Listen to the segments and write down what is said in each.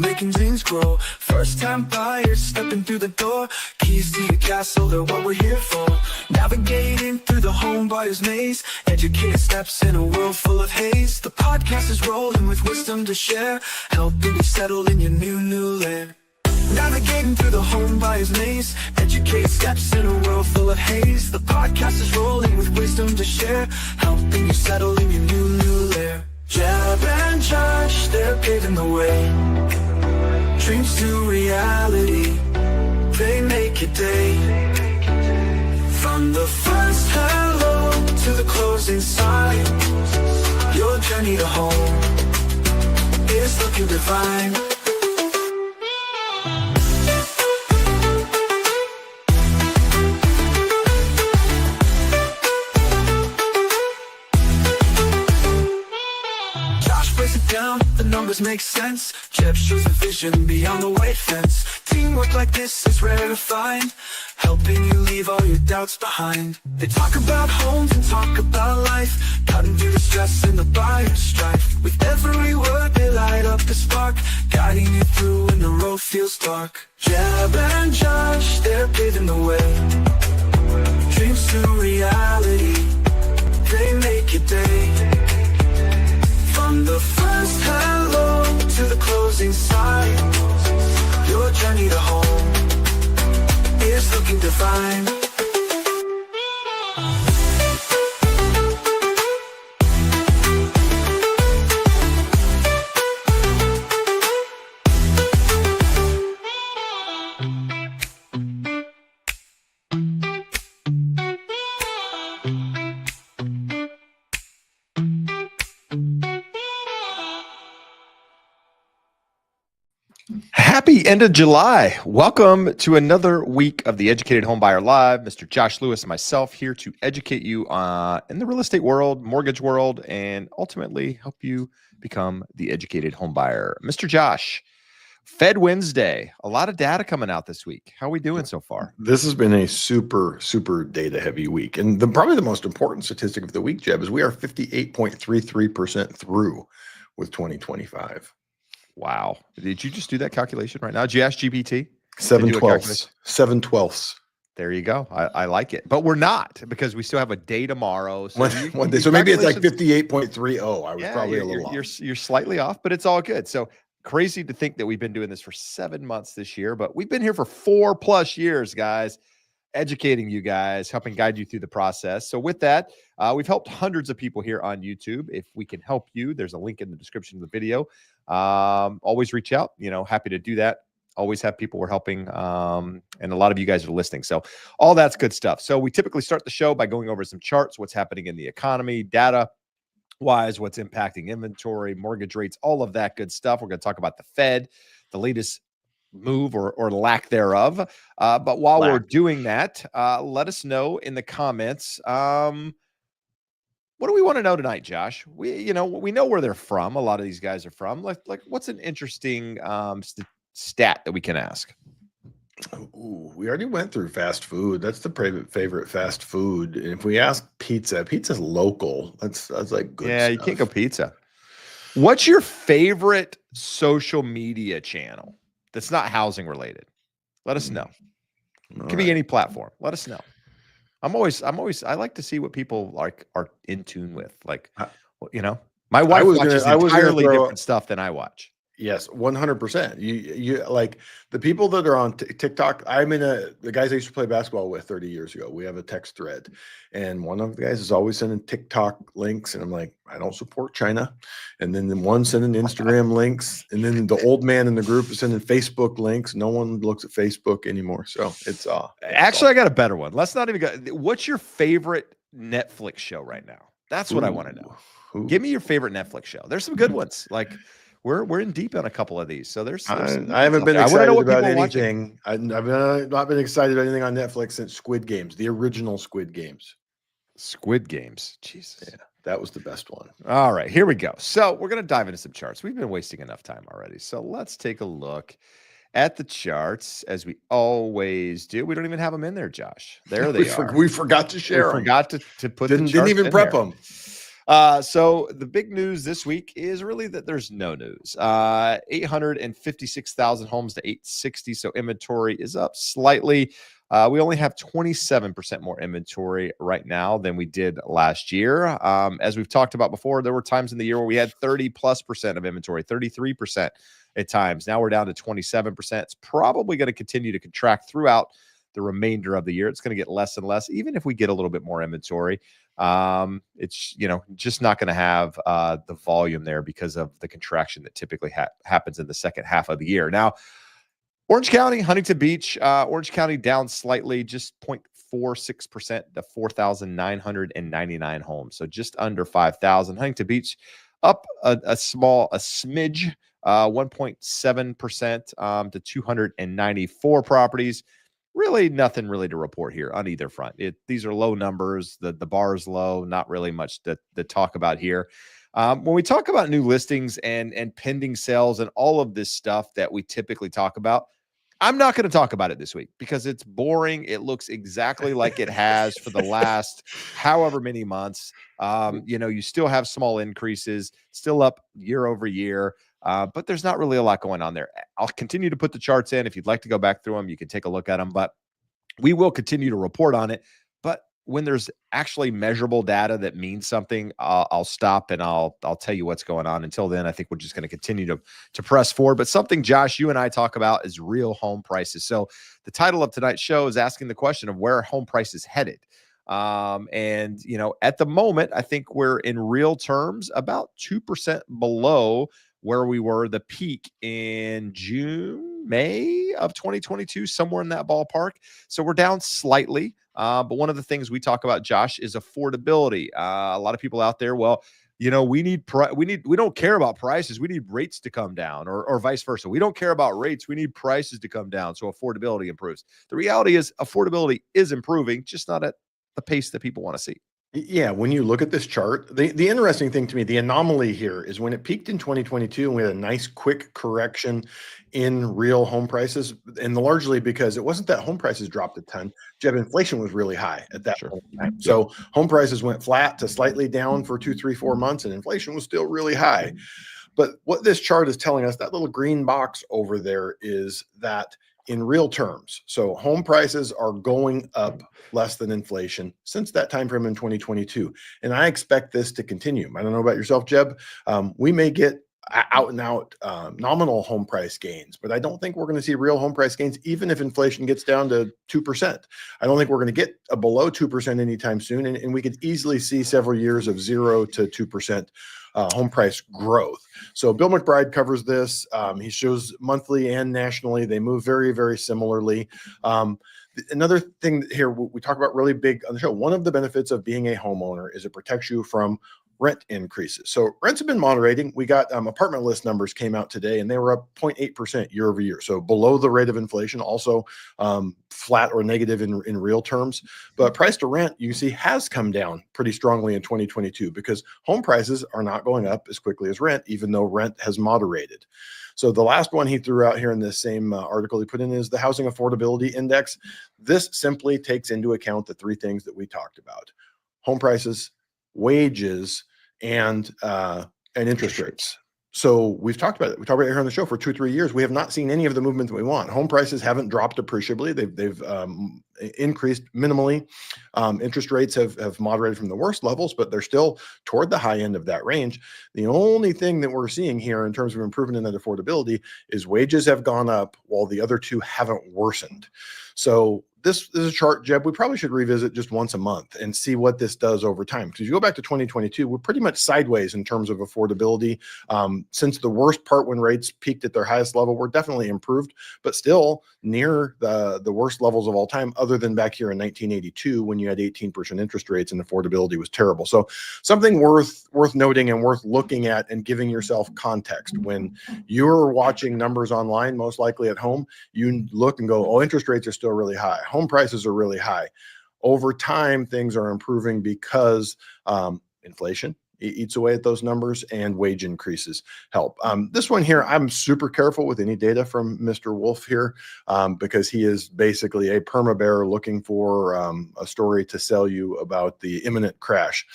making dreams grow. First-time buyers stepping through the door. Keys to the castle, they're what we're here for. Navigating through the home buyer's maze. Educated steps in a world full of haze. The podcast is rolling with wisdom to share, helping you settle in your new lair. Navigating through the home buyer's maze. Educated steps in a world full of haze. The podcast is rolling with wisdom to share, helping you settle in your new lair. Jeb and Josh, they're paving the way. Dreams to reality, they make it day. From the first hello to the closing sign, your journey to home is looking divine. The numbers make sense. Jeb shows the vision beyond the white fence. Teamwork like this is rare to find, helping you leave all your doubts behind. They talk about homes and talk about life, cutting through the stress and the buyer's strife. With every word they light up the spark, guiding you through when the road feels dark. Jeb and Josh, they're paving the way. Dreams to reality, they make it day. From the first hello to the closing sign, your journey to home is looking divine. Happy end of July. Welcome to another week of the Educated Homebuyer Live. Mr. Josh Lewis and myself here to educate you in the real estate world, mortgage world, and ultimately help you become the educated homebuyer. Mr. Josh, Fed Wednesday, a lot of data coming out this week. How are we doing so far? This has been a super data heavy week. And probably the most important statistic of the week, Jeb, is we are 58.33% through with 2025. Wow. Did you just do that calculation right now? Did you ask GPT? 7/12. There you go. I like it. But we're not, because we still have a day tomorrow. So, one day. So maybe it's like 58.30. I was probably a little off. off. You're slightly off, but it's all good. So crazy to think that we've been doing this for 7 months this year, but we've been here for 4+ years, guys, educating you guys, helping guide you through the process. So with that, we've helped hundreds of people here on YouTube. If we can help you, there's a link in the description of the video. Always reach out, happy to do that. Always have people we're helping. And a lot of you guys are listening. So all that's good stuff. So we typically start the show by going over some charts, what's happening in the economy, data wise, what's impacting inventory, mortgage rates, all of that good stuff. We're going to talk about the Fed, the latest move or lack thereof. But while we're doing that, let us know in the comments, what do we want to know tonight, Josh? We know where they're from. A lot of these guys are from. Like what's an interesting stat that we can ask? Ooh, we already went through fast food. That's the favorite fast food. And if we ask pizza's local. That's like good stuff. You can't go pizza. What's your favorite social media channel that's not housing related? Let us know. It could be any platform. Let us know. I like to see what people are in tune with. My wife watches entirely different stuff than I watch. Yes, 100%. You like the people that are on TikTok. The guys I used to play basketball with 30 years ago. We have a text thread, and one of the guys is always sending TikTok links, and I'm like, I don't support China. And then one sending Instagram links, and then the old man in the group is sending Facebook links. No one looks at Facebook anymore, so it's actually I got a better one. Let's not even go. What's your favorite Netflix show right now? That's what I want to know. Give me your favorite Netflix show. There's some good ones. Like we're in deep on a couple of these. So there's I haven't been excited about anything. I've not been excited about anything on Netflix since Squid Games, the original Squid Games. Squid Games. Jesus. Yeah, that was the best one. All right, here we go. So we're going to dive into some charts. We've been wasting enough time already. So let's take a look at the charts as we always do. We don't even have them in there, Josh. There they are. We forgot to share them. Forgot to put Didn't even prep them. So the big news this week is really that there's no news. 856,000 homes to 860. So inventory is up slightly. We only have 27% more inventory right now than we did last year. As we've talked about before, there were times in the year where we had 30+% of inventory, 33% at times. Now we're down to 27%. It's probably going to continue to contract throughout the remainder of the year. It's going to get less and less, even if we get a little bit more inventory. It's, just not going to have the volume there because of the contraction that typically happens in the second half of the year. Now, Orange County, Huntington Beach, Orange County down slightly, just 0.46% to 4,999 homes. So just under 5,000. Huntington Beach up a smidge, 1.7% to 294 properties. Really nothing really to report here on either front. These are low numbers. The bar is low, not really much to talk about here. When we talk about new listings and pending sales and all of this stuff that we typically talk about, I'm not going to talk about it this week because it's boring. It looks exactly like it has for the last however many months. You still have small increases, still up year over year, but there's not really a lot going on there. I'll continue to put the charts in. If you'd like to go back through them, you can take a look at them, but we will continue to report on it. But when there's actually measurable data that means something, I'll stop and I'll tell you what's going on. Until then, I think we're just going to continue to press forward. But something, Josh, you and I talk about is real home prices. So the title of tonight's show is asking the question of where are home prices headed. At the moment, I think we're in real terms about 2% below where we were the peak in May of 2022, somewhere in that ballpark. So we're down slightly. But one of the things we talk about, Josh, is affordability. A lot of people out there, we don't care about prices. We need rates to come down or vice versa. We don't care about rates. We need prices to come down so affordability improves. The reality is affordability is improving, just not at the pace that people want to see. Yeah, when you look at this chart, the interesting thing to me, the anomaly here is when it peaked in 2022 and we had a nice quick correction in real home prices, and largely because it wasn't that home prices dropped a ton, Jeb, inflation was really high at that point in time. So home prices went flat to slightly down for 2, 3, 4 months, and inflation was still really high. But what this chart is telling us, that little green box over there, is that in real terms, so home prices are going up less than inflation since that time frame in 2022. And I expect this to continue. I don't know about yourself, Jeb. We may get out and out nominal home price gains, but I don't think we're going to see real home price gains, even if inflation gets down to 2%. I don't think we're going to get a below 2% anytime soon. And we could easily see several years of 0 to 2% home price growth. So Bill McBride covers this. He shows monthly and nationally. They move very, very similarly. Another thing here we talk about really big on the show, one of the benefits of being a homeowner is it protects you from rent increases. So rents have been moderating. We got apartment list numbers came out today, and they were up 0.8% year over year. So below the rate of inflation, also flat or negative in real terms. But price to rent, you see, has come down pretty strongly in 2022 because home prices are not going up as quickly as rent, even though rent has moderated. So the last one he threw out here in this same article he put in is the Housing Affordability Index. This simply takes into account the three things that we talked about: home prices, wages, and interest rates. So we've talked about it. We talked about it here on the show for 2 or 3 years. We have not seen any of the movement that we want. Home prices haven't dropped appreciably. They've increased minimally. Interest rates have moderated from the worst levels, but they're still toward the high end of that range. The only thing that we're seeing here in terms of improvement in that affordability is wages have gone up while the other two haven't worsened. So this is a chart, Jeb, we probably should revisit just once a month and see what this does over time. Because you go back to 2022, we're pretty much sideways in terms of affordability. Since the worst part when rates peaked at their highest level, we're definitely improved, but still near the worst levels of all time, other than back here in 1982 when you had 18% interest rates and affordability was terrible. So something worth noting and worth looking at and giving yourself context. When you're watching numbers online, most likely at home, you look and go, oh, interest rates are still really high. Home prices are really high. Over time, things are improving because inflation eats away at those numbers and wage increases help. This one here, I'm super careful with any data from Mr. Wolf here because he is basically a perma bear looking for a story to sell you about the imminent crash.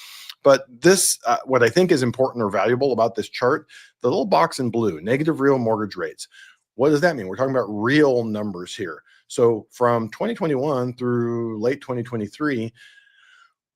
But this, what I think is important or valuable about this chart, the little box in blue, negative real mortgage rates. What does that mean? We're talking about real numbers here. So from 2021 through late 2023,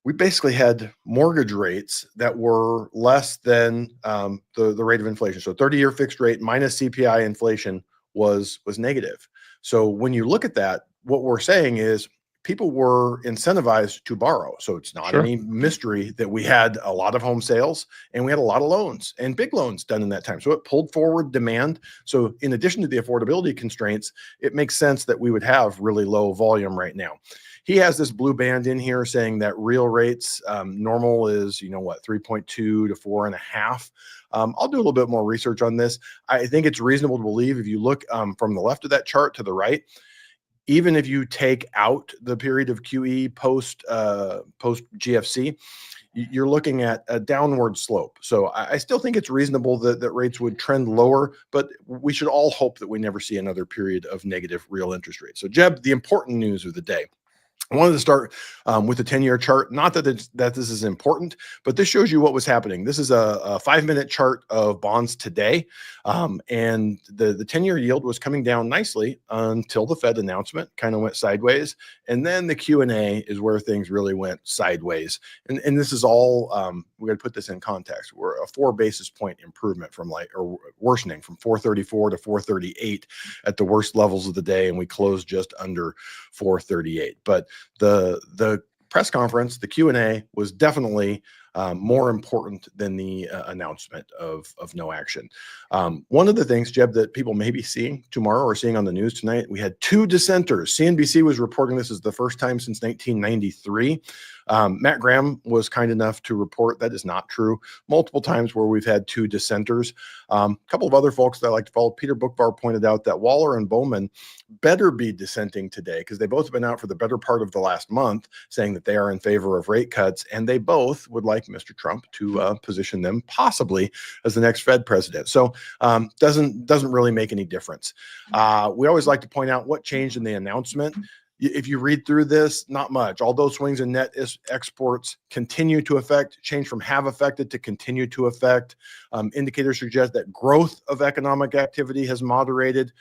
we basically had mortgage rates that were less than the rate of inflation. So 30-year fixed rate minus CPI inflation was negative. So when you look at that, what we're saying is people were incentivized to borrow. So it's not Sure. any mystery that we had a lot of home sales and we had a lot of loans and big loans done in that time. So it pulled forward demand. So in addition to the affordability constraints, it makes sense that we would have really low volume right now. He has this blue band in here saying that real rates, normal is, 3.2 to 4.5. I'll do a little bit more research on this. I think it's reasonable to believe if you look from the left of that chart to the right, even if you take out the period of QE post GFC, you're looking at a downward slope. So I still think it's reasonable that rates would trend lower, but we should all hope that we never see another period of negative real interest rates. So Jeb, the important news of the day. I wanted to start with the 10-year chart. Not that this is important, but this shows you what was happening. This is a 5-minute chart of bonds today. And the 10-year yield was coming down nicely until the Fed announcement kind of went sideways. And then the Q&A is where things really went sideways. And this is all, we're going to put this in context. We're a 4 basis point improvement or worsening from 434 to 438 at the worst levels of the day. And we closed just under 438. But the press conference, the Q&A was definitely more important than the announcement of no action. One of the things, Jeb, that people may be seeing tomorrow or seeing on the news tonight, we had 2 dissenters. CNBC was reporting this as the first time since 1993. Matt Graham was kind enough to report that is not true. Multiple times where we've had 2 dissenters. A couple of other folks that I like to follow, Peter Bookvar pointed out that Waller and Bowman better be dissenting today because they both have been out for the better part of the last month saying that they are in favor of rate cuts, and they both would like Mr. Trump to position them possibly as the next Fed president. So doesn't really make any difference. We always like to point out what changed in the announcement. If you read through this, not much. Although swings in net exports continue to change from have affected to continue to affect. Indicators suggest that growth of economic activity has moderated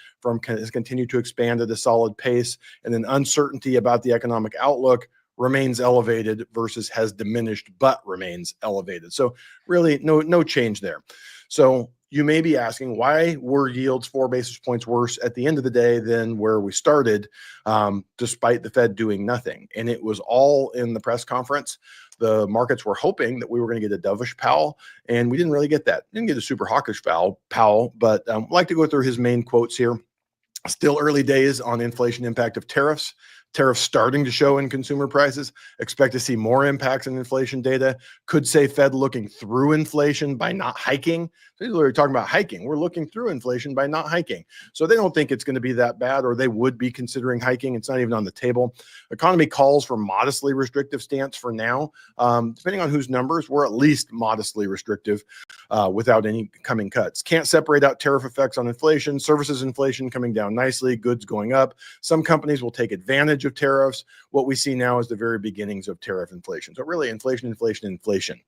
has continued to expand at a solid pace. And then uncertainty about the economic outlook remains elevated versus has diminished but remains elevated. So really no change there. So you may be asking, why were yields 4 basis points worse at the end of the day than where we started, despite the Fed doing nothing? And it was all in the press conference. The markets were hoping that we were going to get a dovish Powell, and we didn't really get that. Didn't get a super hawkish Powell, but I'd like to go through his main quotes here. Still early days on inflation impact of tariffs. Tariffs starting to show in consumer prices. Expect to see more impacts in inflation data. Could say Fed looking through inflation by not hiking. People are talking about hiking. We're looking through inflation by not hiking. So they don't think it's going to be that bad, or they would be considering hiking. It's not even on the table. Economy calls for modestly restrictive stance for now. Depending on whose numbers, we're at least modestly restrictive without any coming cuts. Can't separate out tariff effects on inflation. Services inflation coming down nicely. Goods going up. Some companies will take advantage of tariffs. What we see now is the very beginnings of tariff inflation. So really inflation.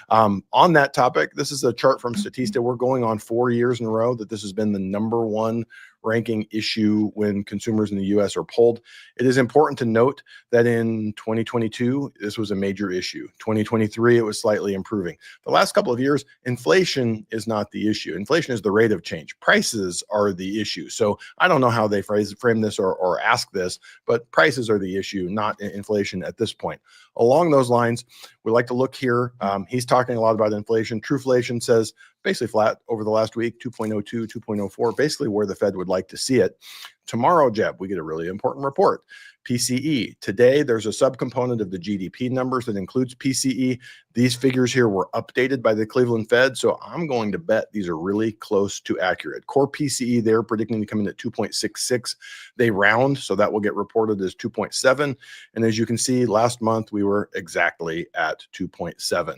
On that topic, this is a chart from Statista. We're going on 4 years in a row that this has been the #1 ranking issue when consumers in the U.S. are polled. It is important to note that in 2022, this was a major issue. 2023, it was slightly improving. The last couple of years, inflation is not the issue. Inflation is the rate of change. Prices are the issue. So I don't know how they frame this or ask this, but prices are the issue, not inflation at this point. Along those lines, we like to look here. He's talking a lot about inflation. Truflation says basically flat over the last week, 2.02, 2.04, basically where the Fed would like to see it. Tomorrow, Jeb, we get a really important report. PCE. Today, there's a subcomponent of the GDP numbers that includes PCE. These figures here were updated by the Cleveland Fed, so I'm going to bet these are really close to accurate. Core PCE, they're predicting to come in at 2.66. They round, so that will get reported as 2.7. And as you can see, last month, we were exactly at 2.7.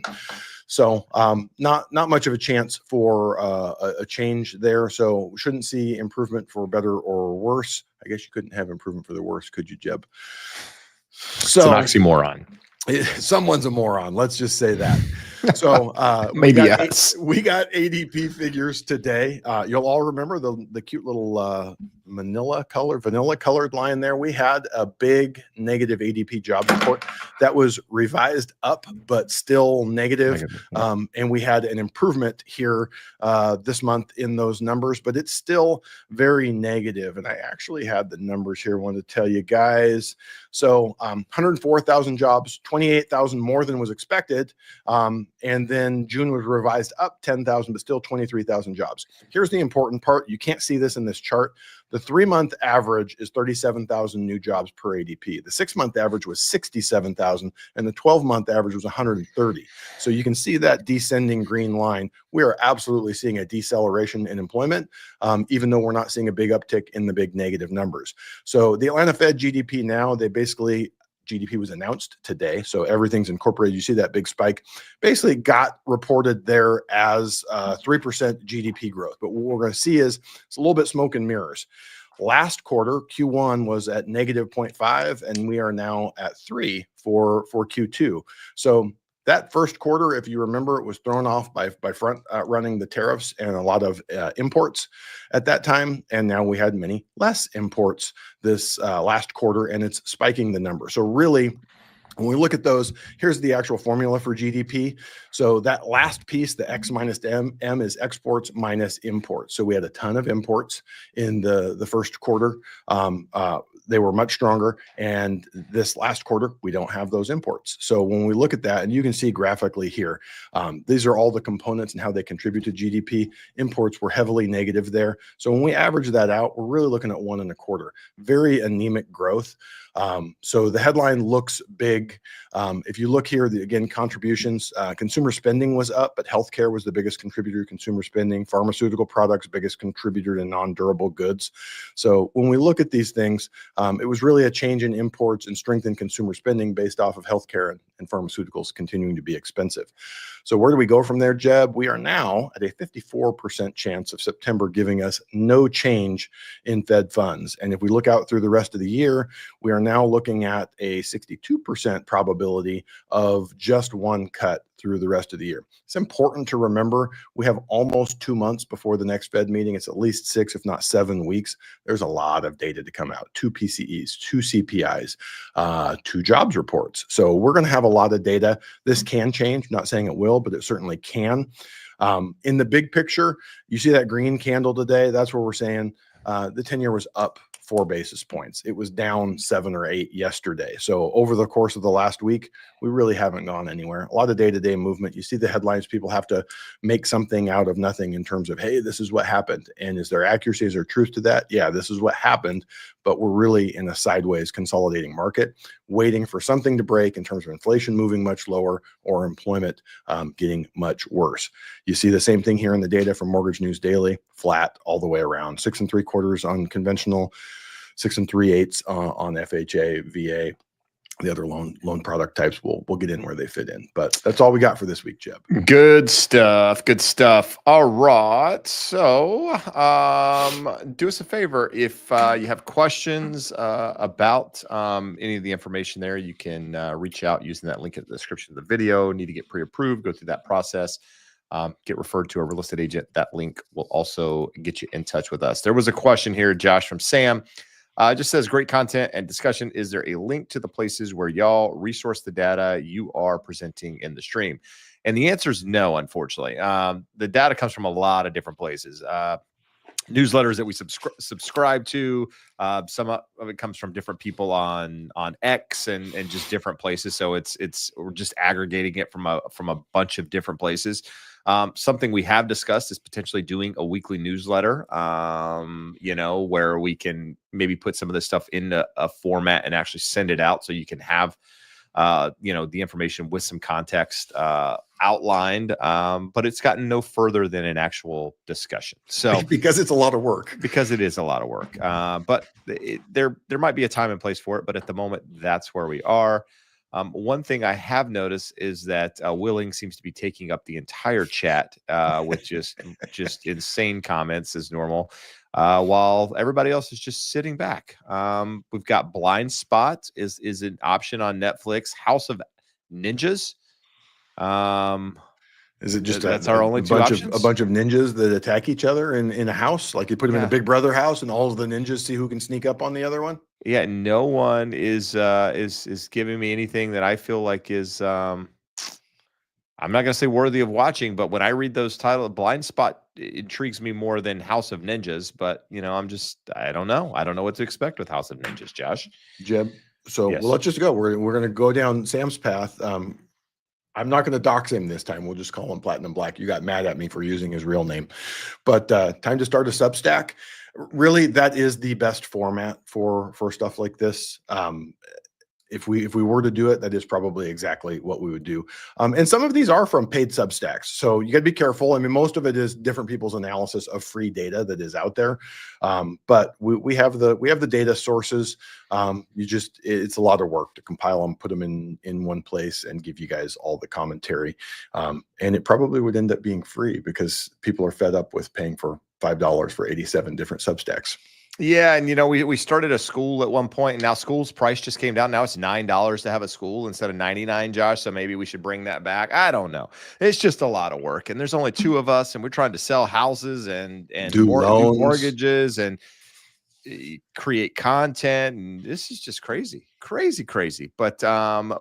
So not much of a chance for a change there. So we shouldn't see improvement for better or worse. I guess you couldn't have improvement for the worse, could you, Jeb? So it's an oxymoron. Someone's a moron. Let's just say that. So Maybe yes. we got ADP figures today. You'll all remember the cute little vanilla colored line there. We had a big negative ADP job report that was revised up, but still negative. And we had an improvement here this month in those numbers, but it's still very negative. And I actually had the numbers here. I wanted to tell you guys. So 104,000 jobs, 28,000 more than was expected. And then June was revised up 10,000, but still 23,000 jobs. Here's the important part. You can't see this in this chart. The 3-month average is 37,000 new jobs per ADP. The 6-month average was 67,000, and the 12-month average was 130. So you can see that descending green line. We are absolutely seeing a deceleration in employment, even though we're not seeing a big uptick in the big negative numbers. So the Atlanta Fed GDP now, GDP was announced today, so everything's incorporated. You see that big spike basically got reported there as 3% GDP growth. But what we're going to see is it's a little bit smoke and mirrors. Last quarter, Q1 was at negative 0.5, and we are now at 3 for Q2. So that first quarter, if you remember, it was thrown off by front running the tariffs and a lot of imports at that time. And now we had many less imports this last quarter, and it's spiking the number. So really, when we look at those, here's the actual formula for GDP. So that last piece, the X minus M is exports minus imports. So we had a ton of imports in the first quarter. They were much stronger. And this last quarter, we don't have those imports. So when we look at that, and you can see graphically here, these are all the components and how they contribute to GDP. Imports were heavily negative there. So when we average that out, we're really looking at 1.25. Very anemic growth. So the headline looks big. If you look here, again, contributions, consumer spending was up, but healthcare was the biggest contributor to consumer spending. Pharmaceutical products, biggest contributor to non-durable goods. So when we look at these things, it was really a change in imports and strength in consumer spending based off of healthcare and pharmaceuticals continuing to be expensive. So where do we go from there, Jeb? We are now at a 54% chance of September giving us no change in Fed funds. And if we look out through the rest of the year, we are now looking at a 62% probability of just one cut through the rest of the year. It's important to remember we have almost 2 months before the next Fed meeting. It's at least 6, if not 7 weeks. There's a lot of data to come out, 2 PCEs, 2 CPIs, 2 jobs reports. So we're going to have a lot of data. This can change, not saying it will, but it certainly can. In the big picture, you see that green candle today. That's where we're saying the 10-year was up 4 basis points. It was down 7 or 8 yesterday. So over the course of the last week, we really haven't gone anywhere. A lot of day-to-day movement. You see the headlines, people have to make something out of nothing in terms of, hey, this is what happened. And is there accuracy, is there truth to that? Yeah, this is what happened, but we're really in a sideways consolidating market, waiting for something to break in terms of inflation moving much lower or employment getting much worse. You see the same thing here in the data from Mortgage News Daily, flat all the way around, 6 3/4 on conventional, 6 3/8 on FHA, VA. The other loan product types we'll get in where they fit in. But that's all we got for this week, Jeb. Good stuff. Good stuff. All right. So do us a favor. If you have questions about any of the information there, you can reach out using that link in the description of the video. Need to get pre-approved, go through that process. Get referred to a real estate agent. That link will also get you in touch with us. There was a question here, Josh, from Sam. Just says, great content and discussion. Is there a link to the places where y'all resource the data you are presenting in the stream? And the answer is no, unfortunately. The data comes from a lot of different places. Newsletters that we subscribe to. Some of it comes from different people on X and just different places. So we're just aggregating it from a bunch of different places. Something we have discussed is potentially doing a weekly newsletter, where we can maybe put some of this stuff into a format and actually send it out so you can have, the information with some context outlined. But it's gotten no further than an actual discussion. So because it's a lot of work. Because it is a lot of work. But there might be a time and place for it. But at the moment, that's where we are. One thing I have noticed is that Willing seems to be taking up the entire chat with just insane comments as normal, while everybody else is just sitting back. We've got Blind Spot is an option on Netflix. House of Ninjas. Is it just That's our only two a options? bunch of ninjas that attack each other in a house? Like you put them in a Big Brother house, and all of the ninjas see who can sneak up on the other one. Yeah, no one is giving me anything that I feel like is I'm not going to say worthy of watching, but when I read those titles, Blind Spot intrigues me more than House of Ninjas. But I don't know. I don't know what to expect with House of Ninjas, Josh. Jeb. So Yes. well, let's just go. We're going to go down Sam's path. I'm not going to dox him this time. We'll just call him Platinum Black. You got mad at me for using his real name, but time to start a Substack. Really, that is the best format for stuff like this. If we were to do it, that is probably exactly what we would do. And some of these are from paid Substacks, so you got to be careful. I mean, most of it is different people's analysis of free data that is out there. But we have the data sources. It's a lot of work to compile them, put them in one place, and give you guys all the commentary. And it probably would end up being free because people are fed up with paying for $5 for 87 different Substacks. Yeah, and we started a school at one point, and now school's price just came down. Now it's $9 to have a school instead of $99, Josh. So maybe we should bring that back. I don't know. It's just a lot of work, and there's only two of us, and we're trying to sell houses and do do mortgages and create content, and this is just crazy. But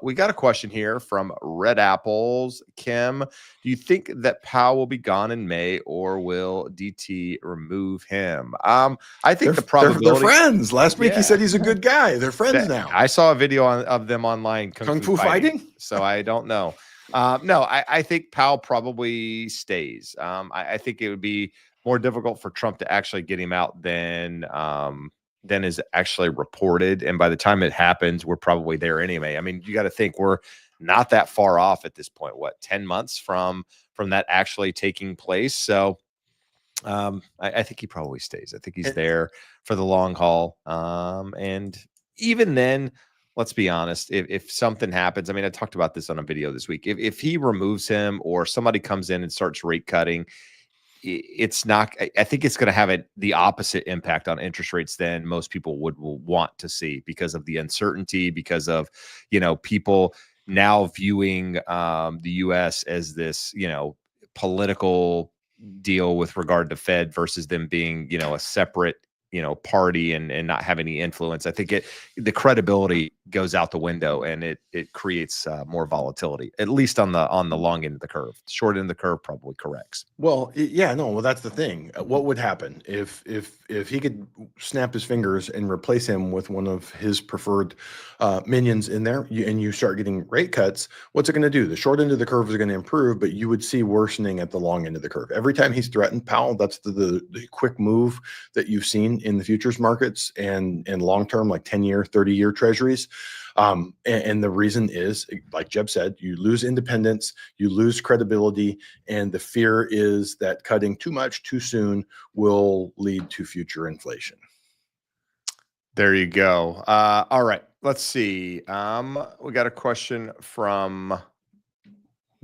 we got a question here from Red Apples. Kim, do you think that Powell will be gone in May, or will DT remove him? I think the probability they're friends. Last week he said he's a good guy. They're friends now. I saw a video of them online kung fu fighting. So I don't know. No, I think Powell probably stays. I think it would be more difficult for Trump to actually get him out than is actually reported. And by the time it happens, we're probably there anyway. I mean, you got to think we're not that far off at this point. What, 10 months from that actually taking place? So I think he probably stays. I think he's there for the long haul. And even then, let's be honest, if something happens, I mean, I talked about this on a video this week. If he removes him or somebody comes in and starts rate cutting, it's not, I think it's going to have the opposite impact on interest rates than most people would want to see, because of the uncertainty, because of, people now viewing the U.S. as this, political deal with regard to Fed versus them being, a separate, party and not have any influence. I think the credibility goes out the window, and it creates more volatility, at least on the long end of the curve. Short end of the curve probably corrects. Well, well, that's the thing. What would happen if he could snap his fingers and replace him with one of his preferred minions in there, and you start getting rate cuts? What's it going to do? The short end of the curve is going to improve, but you would see worsening at the long end of the curve. Every time he's threatened Powell, that's the quick move that you've seen in the futures markets and long-term, like 10-year, 30-year treasuries. And the reason is, like Jeb said, you lose independence, you lose credibility, and the fear is that cutting too much too soon will lead to future inflation. There you go. All right, let's see. We got a question from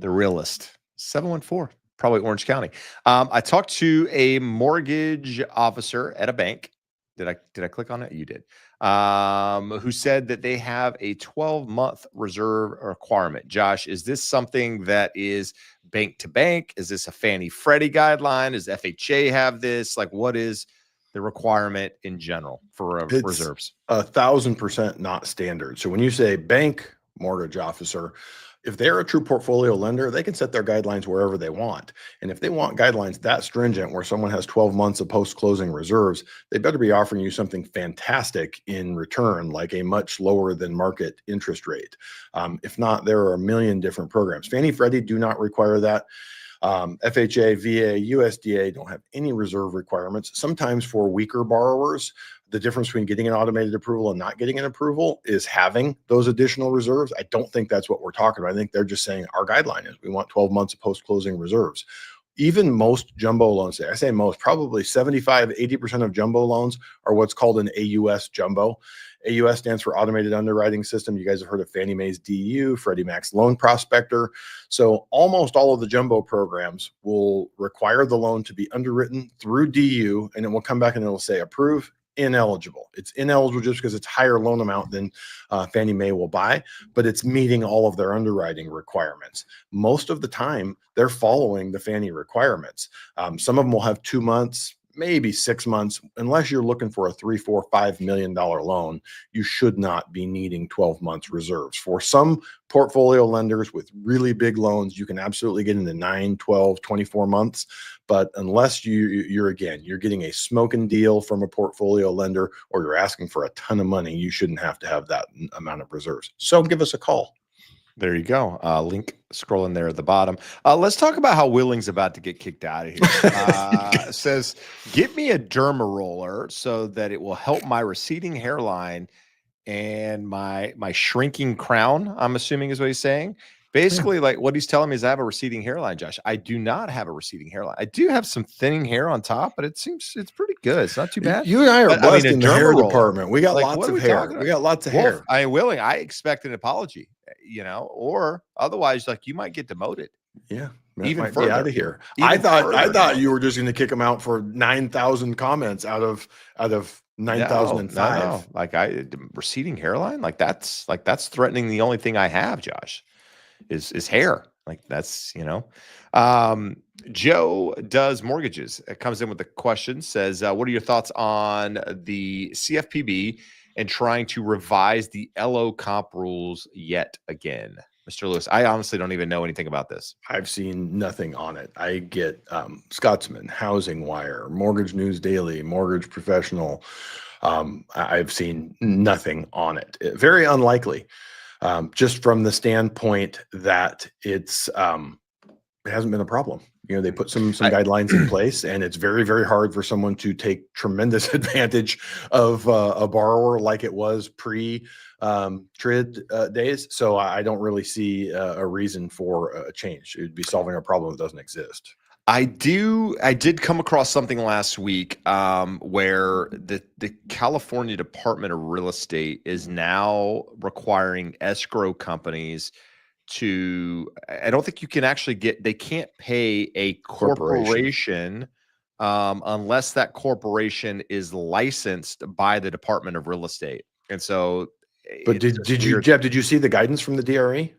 the realist, 714, probably Orange County. I talked to a mortgage officer at a bank. Did I click on it? You did. Who said that they have a 12-month reserve requirement. Josh, is this something that is bank to bank? Is this a Fannie Freddie guideline? Does FHA have this? Like, what is the requirement in general for reserves? 1,000% not standard. So when you say bank mortgage officer, if they're a true portfolio lender, they can set their guidelines wherever they want. And if they want guidelines that stringent where someone has 12 months of post-closing reserves, they better be offering you something fantastic in return, like a much lower than market interest rate. If not, there are a million different programs. Fannie Freddie do not require that. FHA, VA, USDA don't have any reserve requirements. Sometimes for weaker borrowers, the difference between getting an automated approval and not getting an approval is having those additional reserves. I don't think that's what we're talking about. I think they're just saying our guideline is we want 12 months of post-closing reserves. Even most jumbo loans, I say most, probably 75, 80% of jumbo loans are what's called an AUS jumbo. AUS stands for Automated Underwriting System. You guys have heard of Fannie Mae's DU, Freddie Mac's Loan Prospector. So almost all of the jumbo programs will require the loan to be underwritten through DU, and it will come back and it will say approve, ineligible. It's ineligible just because it's higher loan amount than Fannie Mae will buy, but it's meeting all of their underwriting requirements. Most of the time, they're following the Fannie requirements. Some of them will have 2 months, maybe 6 months. Unless you're looking for a $3, $4, $5 million loan, you should not be needing 12 months reserves. For some portfolio lenders with really big loans, you can absolutely get into 9, 12, 24 months. But unless you're getting a smoking deal from a portfolio lender, or you're asking for a ton of money, you shouldn't have to have that amount of reserves. So give us a call. There you go. Link scrolling there at the bottom. Let's talk about how Willing's about to get kicked out of here. Says, get me a derma roller so that it will help my receding hairline and my shrinking crown, I'm assuming is what he's saying. Basically, like what he's telling me is I have a receding hairline, Josh. I do not have a receding hairline. I do have some thinning hair on top, but it seems it's pretty good. It's not too bad. You and I are blessed in the hair roller, department. We got like, lots of hair. We got lots of hair. Willing, I expect an apology, or otherwise, like you might get demoted. Yeah. Even further out of here. I thought you were just going to kick him out for 9,000 comments out of 9,005. No. Like receding hairline, like that's threatening the only thing I have, Josh, is hair. Like that's, Joe does mortgages. It comes in with a question, says, what are your thoughts on the CFPB and trying to revise the LO comp rules yet again? Mr. Lewis, I honestly don't even know anything about this. I've seen nothing on it. I get Scotsman, Housing Wire, Mortgage News Daily, Mortgage Professional. I've seen nothing on it. Very unlikely, just from the standpoint that it hasn't been a problem. They put some guidelines in place, and it's very, very hard for someone to take tremendous advantage of a borrower like it was pre-TRID days. So I don't really see a reason for a change. It would be solving a problem that doesn't exist. I did come across something last week where the California Department of Real Estate is now requiring escrow companies to, I don't think you can actually they can't pay a corporation unless that corporation is licensed by the Department of Real Estate. And so, but did you, Jeb, did you see the guidance from the DRE?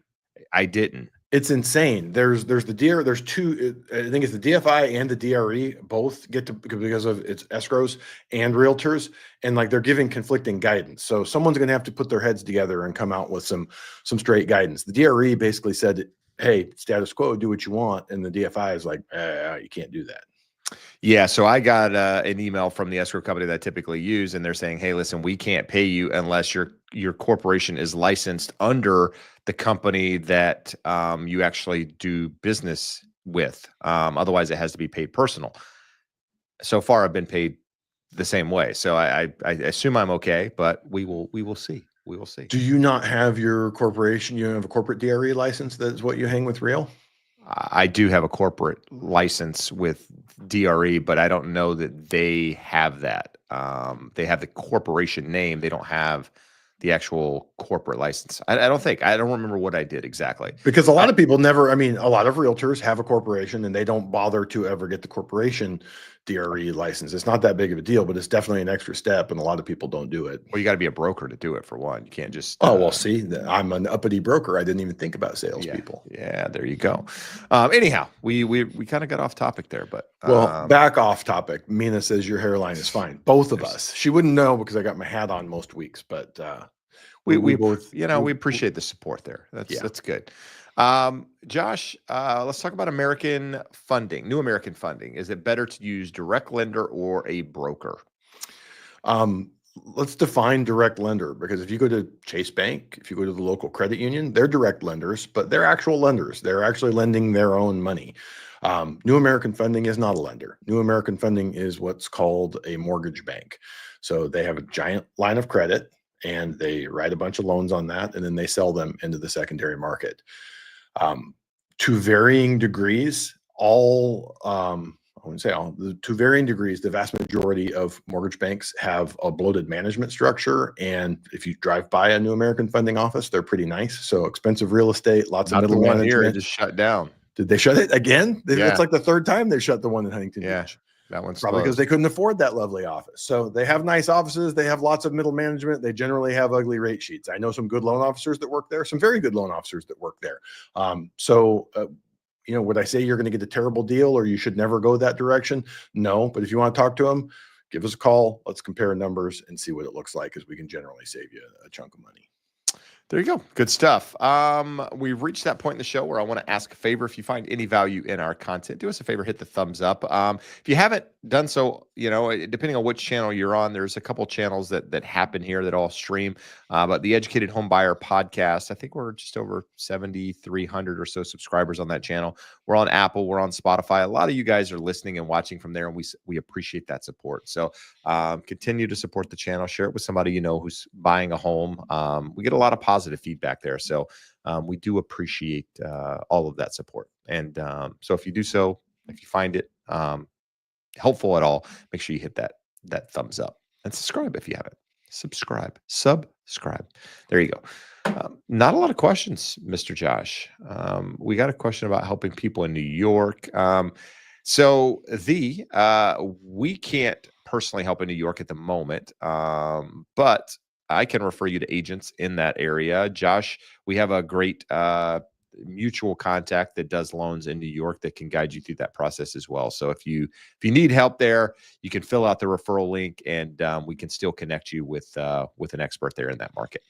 I didn't. It's insane. There's the DR. There's two. I think it's the DFI and the DRE both get to, because of its escrows and realtors, and like they're giving conflicting guidance. So someone's going to have to put their heads together and come out with some straight guidance. The DRE basically said, "Hey, status quo, do what you want," and the DFI is like, "You can't do that." Yeah, so I got an email from the escrow company that I typically use, and they're saying, "Hey, listen, we can't pay you unless your corporation is licensed under the company that you actually do business with. Otherwise, it has to be paid personal." So far, I've been paid the same way, so I assume I'm okay, but we will see. We will see. Do you not have your corporation? You don't have a corporate DRE license? That's what you hang with Real? I do have a corporate license with DRE, but I don't know that they have that. They have the corporation name. They don't have the actual corporate license. I don't remember what I did exactly. Because a lot of people never, a lot of realtors have a corporation and they don't bother to ever get the corporation DRE license. It's not that big of a deal, but it's definitely an extra step, and a lot of people don't do it. Well, you got to be a broker to do it, for one. You can't just. See, I'm an uppity broker. I didn't even think about salespeople. Yeah, there you go. Anyhow, we kind of got off topic there, but back off topic. Mina says your hairline is fine. Both of us. She wouldn't know because I got my hat on most weeks, but we both, we appreciate the support there. That's good. Josh, let's talk about American funding, new American funding. Is it better to use direct lender or a broker? Let's define direct lender, because if you go to Chase Bank, if you go to the local credit union, they're direct lenders, but they're actual lenders. They're actually lending their own money. New American Funding is not a lender. New American Funding is what's called a mortgage bank. So they have a giant line of credit and they write a bunch of loans on that, and then they sell them into the secondary market. To varying degrees, I wouldn't say all, to varying degrees, the vast majority of mortgage banks have a bloated management structure. And if you drive by a New American Funding office, they're pretty nice. So expensive real estate, lots of middle management. Here, it just shut down. Did they shut it again? Yeah. It's like the third time they shut the one in Huntington Beach. That one's Probably because closed. they couldn't afford that lovely office. So they have nice offices. They have lots of middle management. They generally have ugly rate sheets. I know some good loan officers that work there, some very good loan officers that work there. Would I say you're going to get a terrible deal or you should never go that direction? No, but if you want to talk to them, give us a call. Let's compare numbers and see what it looks like, because we can generally save you a chunk of money. There you go. Good stuff. We've reached that point in the show where I want to ask a favor. If you find any value in our content, do us a favor, hit the thumbs up. If you haven't done so, depending on which channel you're on, there's a couple channels that happen here that all stream. But the Educated Homebuyer podcast, I think we're just over 7,300 or so subscribers on that channel. We're on Apple, we're on Spotify. A lot of you guys are listening and watching from there, and we appreciate that support. So continue to support the channel. Share it with somebody you know who's buying a home. We get a lot of positive feedback there. So we do appreciate all of that support. And so if you do so, if you find it helpful at all, make sure you hit that thumbs up and subscribe if you haven't. Subscribe. There you go. Not a lot of questions, Mr. Josh. We got a question about helping people in New York. We can't personally help in New York at the moment, but I can refer you to agents in that area. Josh, we have a great mutual contact that does loans in New York that can guide you through that process as well. So if you need help there, you can fill out the referral link, and we can still connect you with an expert there in that market.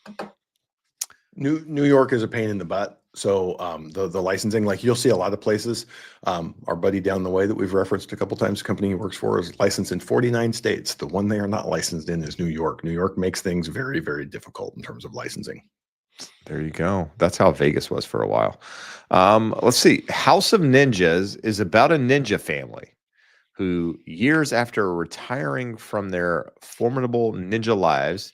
New York is a pain in the butt. So the licensing, like you'll see a lot of places. Our buddy down the way that we've referenced a couple times, the company he works for, is licensed in 49 states. The one they are not licensed in is New York. New York makes things very, very difficult in terms of licensing. There you go. That's how Vegas was for a while. Let's see. House of Ninjas is about a ninja family who, years after retiring from their formidable ninja lives,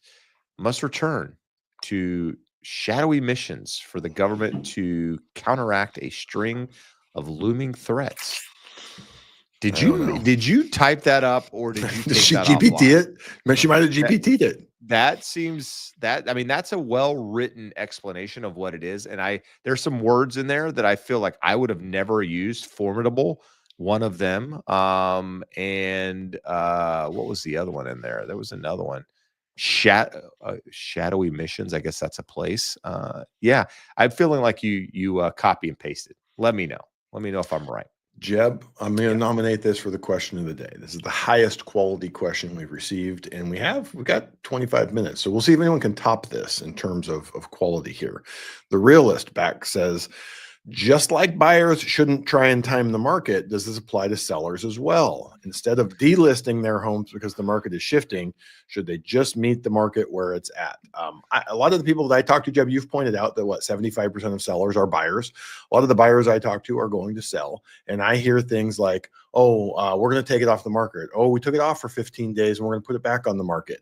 must return to shadowy missions for the government to counteract a string of looming threats. Did you type that up, or did you take she that GPT offline? it? She might have GPT'd it. That's a well-written explanation of what it is. And there's some words in there that I feel like I would have never used. Formidable, one of them. What was the other one in there? There was another one. Shadowy missions. I guess that's a place. Yeah, I'm feeling like you copy and pasted. Let me know if I'm right. Jeb, I'm going to nominate this for the question of the day. This is the highest quality question we've received, and we've got 25 minutes. So we'll see if anyone can top this in terms of quality here. The realist back says, just like buyers shouldn't try and time the market, does this apply to sellers as well? Instead of delisting their homes because the market is shifting, should they just meet the market where it's at? A lot of the people that I talk to, Jeb, you've pointed out that 75% of sellers are buyers. A lot of the buyers I talk to are going to sell. And I hear things like, we're going to take it off the market. Oh, we took it off for 15 days and we're going to put it back on the market.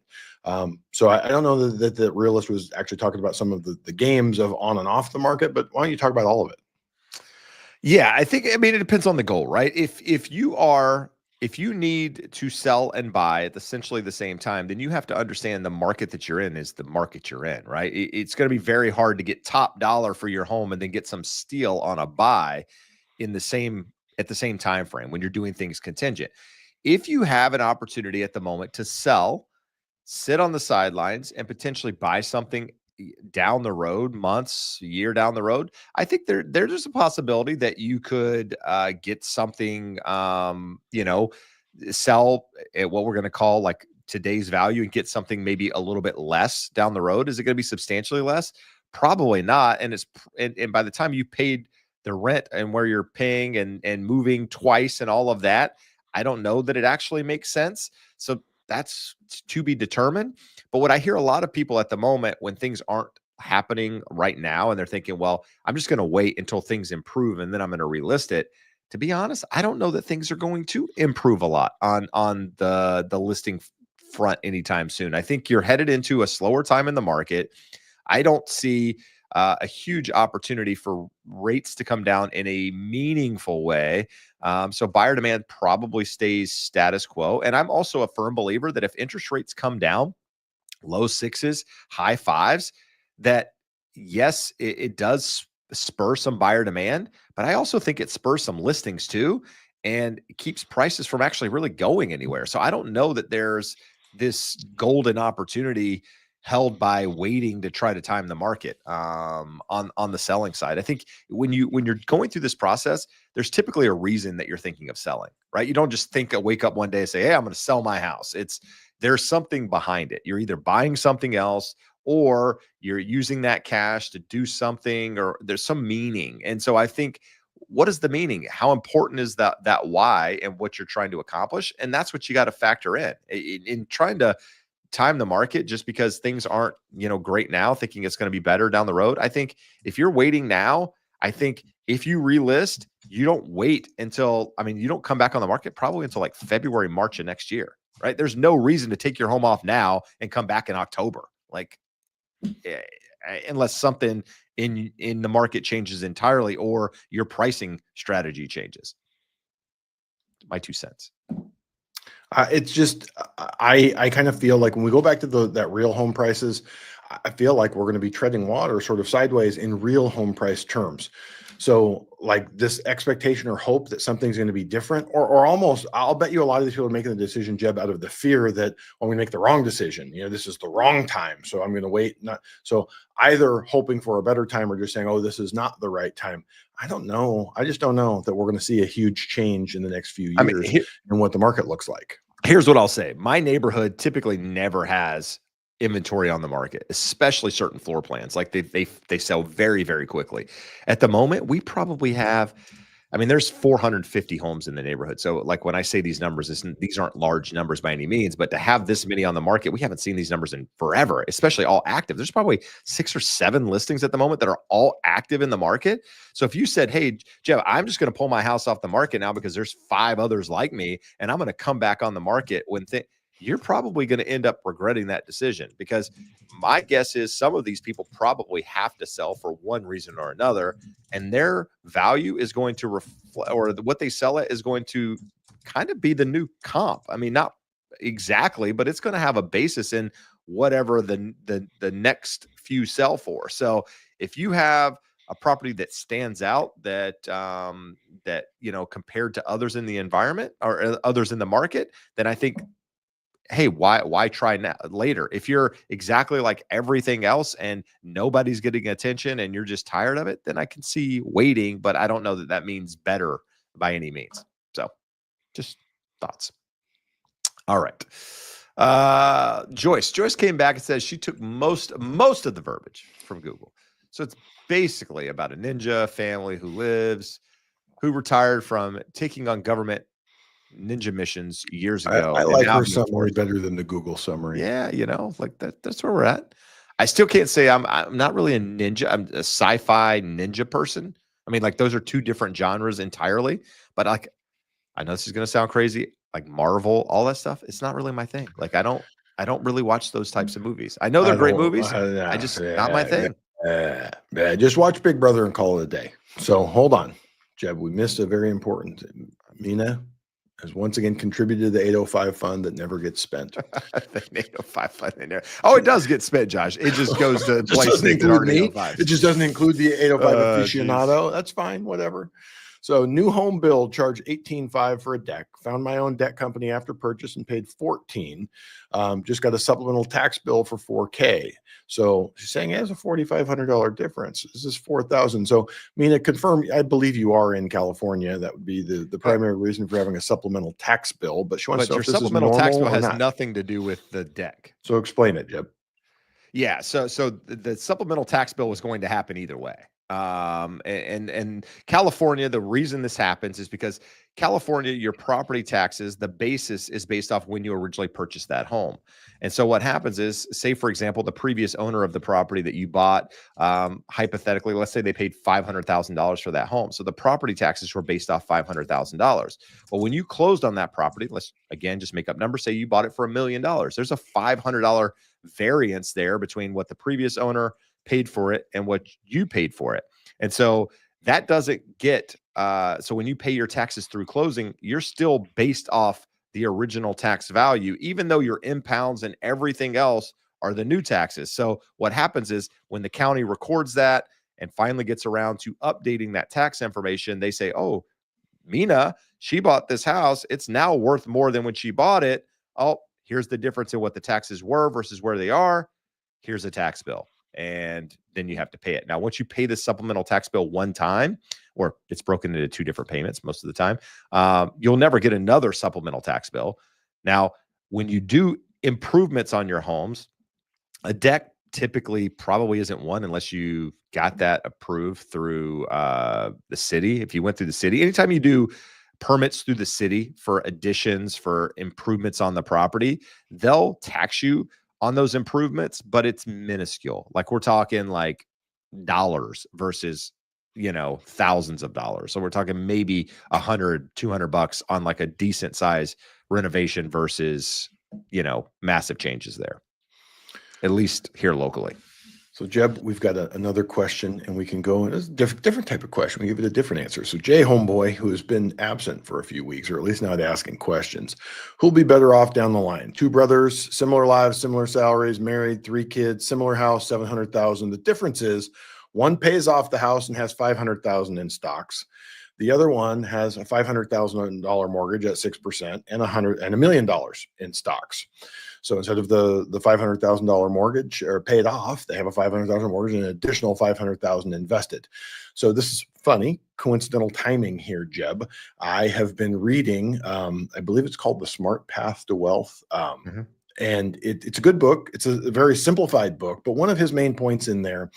So I don't know that the realist was actually talking about some of the games of on and off the market, but why don't you talk about all of it? Yeah, it depends on the goal, right? If you need to sell and buy at essentially the same time, then you have to understand the market that you're in is the market you're in, right? It's going to be very hard to get top dollar for your home and then get some steal on a buy at the same time frame when you're doing things contingent. If you have an opportunity at the moment to sell, sit on the sidelines, and potentially buy something down the road, months, a year down the road, I think there's a possibility that you could get something, sell at what we're going to call like today's value and get something maybe a little bit less down the road. Is it going to be substantially less? Probably not. And by the time you paid the rent and where you're paying and moving twice and all of that, I don't know that it actually makes sense. So that's to be determined. But what I hear a lot of people at the moment when things aren't happening right now and they're thinking, well, I'm just going to wait until things improve and then I'm going to relist it. To be honest, I don't know that things are going to improve a lot on the listing front anytime soon. I think you're headed into a slower time in the market. I don't see a huge opportunity for rates to come down in a meaningful way. So buyer demand probably stays status quo. And I'm also a firm believer that if interest rates come down, low sixes, high fives, that yes, it does spur some buyer demand, but I also think it spurs some listings too. and it keeps prices from actually really going anywhere. So I don't know that there's this golden opportunity held by waiting to try to time the market on the selling side. I think when you're going through this process, there's typically a reason that you're thinking of selling, right? You don't just wake up one day and say, hey, I'm going to sell my house. There's something behind it. You're either buying something else or you're using that cash to do something, or there's some meaning. And so I think, what is the meaning? How important is that why and what you're trying to accomplish? And that's what you got to factor in trying to time the market just because things aren't, great now, thinking it's going to be better down the road. I think if you're waiting now, I think if you relist, you don't wait until, you don't come back on the market probably until like February, March of next year, right? There's no reason to take your home off now and come back in October. Like, unless something in the market changes entirely or your pricing strategy changes. My 2 cents. It's just, I kind of feel like when we go back to that real home prices, I feel like we're going to be treading water sort of sideways in real home price terms. So like this expectation or hope that something's going to be different, or almost, I'll bet you a lot of these people are making the decision, Jeb, out of the fear that when we make the wrong decision, this is the wrong time, so I'm going to wait. So either hoping for a better time or just saying, oh, this is not the right time. I don't know. I just don't know that we're going to see a huge change in the next few years in what the market looks like. Here's what I'll say. My neighborhood typically never has inventory on the market, especially certain floor plans. Like they sell very, very quickly. At the moment, we probably have, there's 450 homes in the neighborhood. So like when I say these numbers, these aren't large numbers by any means, but to have this many on the market, we haven't seen these numbers in forever, especially all active. There's probably 6 or 7 listings at the moment that are all active in the market. So if you said, hey, Jeff, I'm just going to pull my house off the market now because there's 5 others like me, and I'm going to come back on the market you're probably going to end up regretting that decision, because my guess is some of these people probably have to sell for one reason or another, and their value is going to reflect, or what they sell at is going to kind of be the new comp. Not exactly, but it's going to have a basis in whatever the next few sell for. So if you have a property that stands out that compared to others in the environment or others in the market, then I think, hey, why try now later? If you're exactly like everything else and nobody's getting attention and you're just tired of it, then I can see waiting, but I don't know that means better by any means. So just thoughts. All right. Joyce came back and says she took most of the verbiage from Google. So it's basically about a ninja family who retired from taking on government ninja missions years ago. I like her summary better than the Google summary. Yeah, like that's where we're at. I still can't say I'm not really a ninja. I'm a sci-fi ninja person. Like those are 2 different genres entirely. But like, I know this is gonna sound crazy, like Marvel, all that stuff. It's not really my thing. Like I don't really watch those types of movies. I know they're great movies. I just not my thing. Just watch Big Brother and call it a day. So hold on, Jeb. We missed a very important. Mina has once again contributed to the 805 fund that never gets spent. The 805 fund in there. Oh, it does get spent, Josh. It just goes to places that aren't 805. It just doesn't include the 805 aficionado. That's fine, whatever. So new home build charged $18,500 for a deck. Found my own deck company after purchase and paid $14,000. Just got a supplemental tax bill for $4,000. So she's saying it has a $4,500 difference. This is $4,000. So Mina, confirm, I believe you are in California. That would be the primary reason for having a supplemental tax bill. But she wants to know if this supplemental tax bill has nothing to do with the deck. So explain it, Jeb. Yeah. So the supplemental tax bill was going to happen either way. And California, the reason this happens is because California, your property taxes, the basis is based off when you originally purchased that home. And so what happens is, say, for example, the previous owner of the property that you bought, hypothetically, let's say they paid $500,000 for that home. So the property taxes were based off $500,000. Well, when you closed on that property, let's again, just make up numbers, say you bought it for $1 million. There's a $500 variance there between what the previous owner paid for it and what you paid for it. And so that doesn't get, so when you pay your taxes through closing, you're still based off the original tax value, even though your impounds and everything else are the new taxes. So what happens is when the county records that and finally gets around to updating that tax information, they say, oh, Mina, she bought this house. It's now worth more than when she bought it. Oh, here's the difference in what the taxes were versus where they are. Here's a tax bill. And then you have to pay it. Now, once you pay the supplemental tax bill one time, or it's broken into 2 different payments most of the time, you'll never get another supplemental tax bill. Now, when you do improvements on your homes, a deck typically probably isn't one unless you got that approved through the city. If you went through the city, anytime you do permits through the city for additions, for improvements on the property, they'll tax you on those improvements, but it's minuscule. Like we're talking like dollars versus, thousands of dollars. So we're talking maybe $100-200 on like a decent size renovation versus, massive changes there, at least here locally. So Jeb, we've got another question, and we can go in a different type of question. We give it a different answer. So Jay Homeboy, who has been absent for a few weeks, or at least not asking questions, who'll be better off down the line? 2 brothers, similar lives, similar salaries, married, 3 kids, similar house, $700,000. The difference is one pays off the house and has $500,000 in stocks. The other one has a $500,000 mortgage at 6% and $1 million in stocks. So instead of the $500,000 mortgage or paid off, they have a $500,000 mortgage and an additional $500,000 invested. So this is funny, coincidental timing here, Jeb. I have been reading, I believe it's called The Smart Path to Wealth. And it's a good book. It's a very simplified book, but one of his main points in there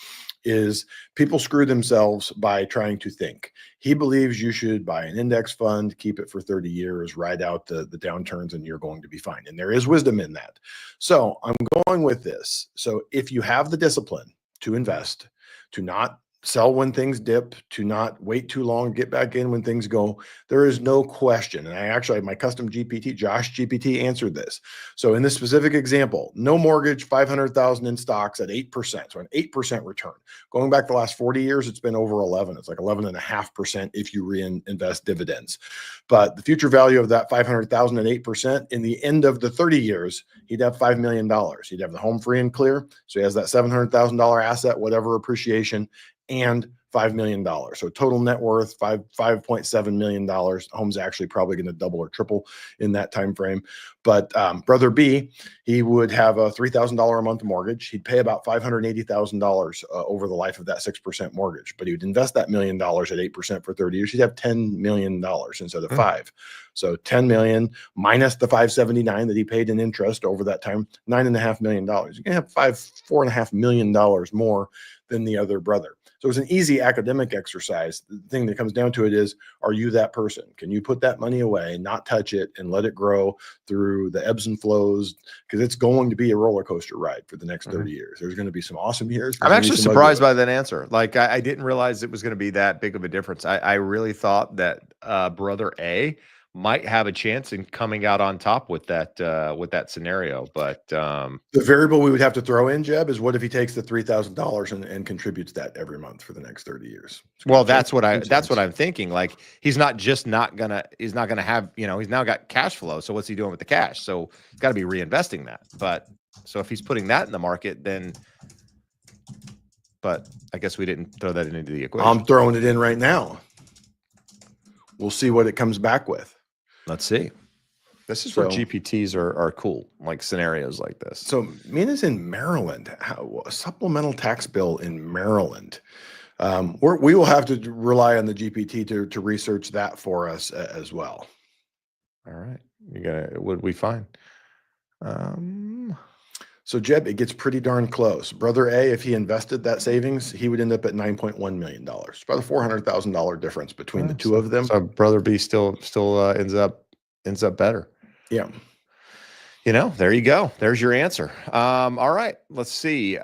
is people screw themselves by trying to think. He believes you should buy an index fund, keep it for 30 years, ride out the downturns, and you're going to be fine. And there is wisdom in that. So I'm going with this. So if you have the discipline to invest, to not sell when things dip, to not wait too long, get back in when things go, there is no question. And I actually have my custom GPT, Josh GPT, answered this. So in this specific example, no mortgage, 500,000 in stocks at 8%, so an 8% return. Going back the last 40 years, it's been over 11. It's like 11.5% if you reinvest dividends. But the future value of that 500,000 at 8%, in the end of the 30 years, he'd have $5 million. He'd have the home free and clear. So he has that $700,000 asset, whatever appreciation, and $5 million. So total net worth, $5.7 million. Home's actually probably going to double or triple in that time frame. But brother B, he would have a $3,000 a month mortgage. He'd pay about $580,000 over the life of that 6% mortgage. But he would invest that $1 million at 8% for 30 years. He'd have $10 million instead of $5. So 10 million minus the 579 that he paid in interest over that time, $9.5 million. You're gonna have $4.5 million more than the other brother. So it's an easy academic exercise. The thing that comes down to it is, are you that person? Can you put that money away, not touch it, and let it grow through the ebbs and flows? Because it's going to be a roller coaster ride for the next 30 years. There's going to be some awesome years. I'm actually surprised by that answer. Like I didn't realize it was going to be that big of a difference. I really thought that brother A might have a chance in coming out on top with that scenario. But the variable we would have to throw in, Jeb, is what if he takes the $3,000 and contributes that every month for the next 30 years? Well, that's what I'm thinking. Like he's not gonna have, he's now got cash flow. So what's he doing with the cash? So he's got to be reinvesting that. But so if he's putting that in the market, then, but I guess we didn't throw that into the equation. I'm throwing it in right now. We'll see what it comes back with. Let's see. This is where GPTs are cool, like scenarios like this. So Mina's in Maryland. A supplemental tax bill in Maryland. We will have to rely on the GPT to research that for us as well. All right. What did we find? So Jeb, it gets pretty darn close. Brother A, if he invested that savings, he would end up at $9.1 million. It's about a $400,000 difference between the two of them. So brother B still ends up better. Yeah. There you go. There's your answer. All right. Let's see.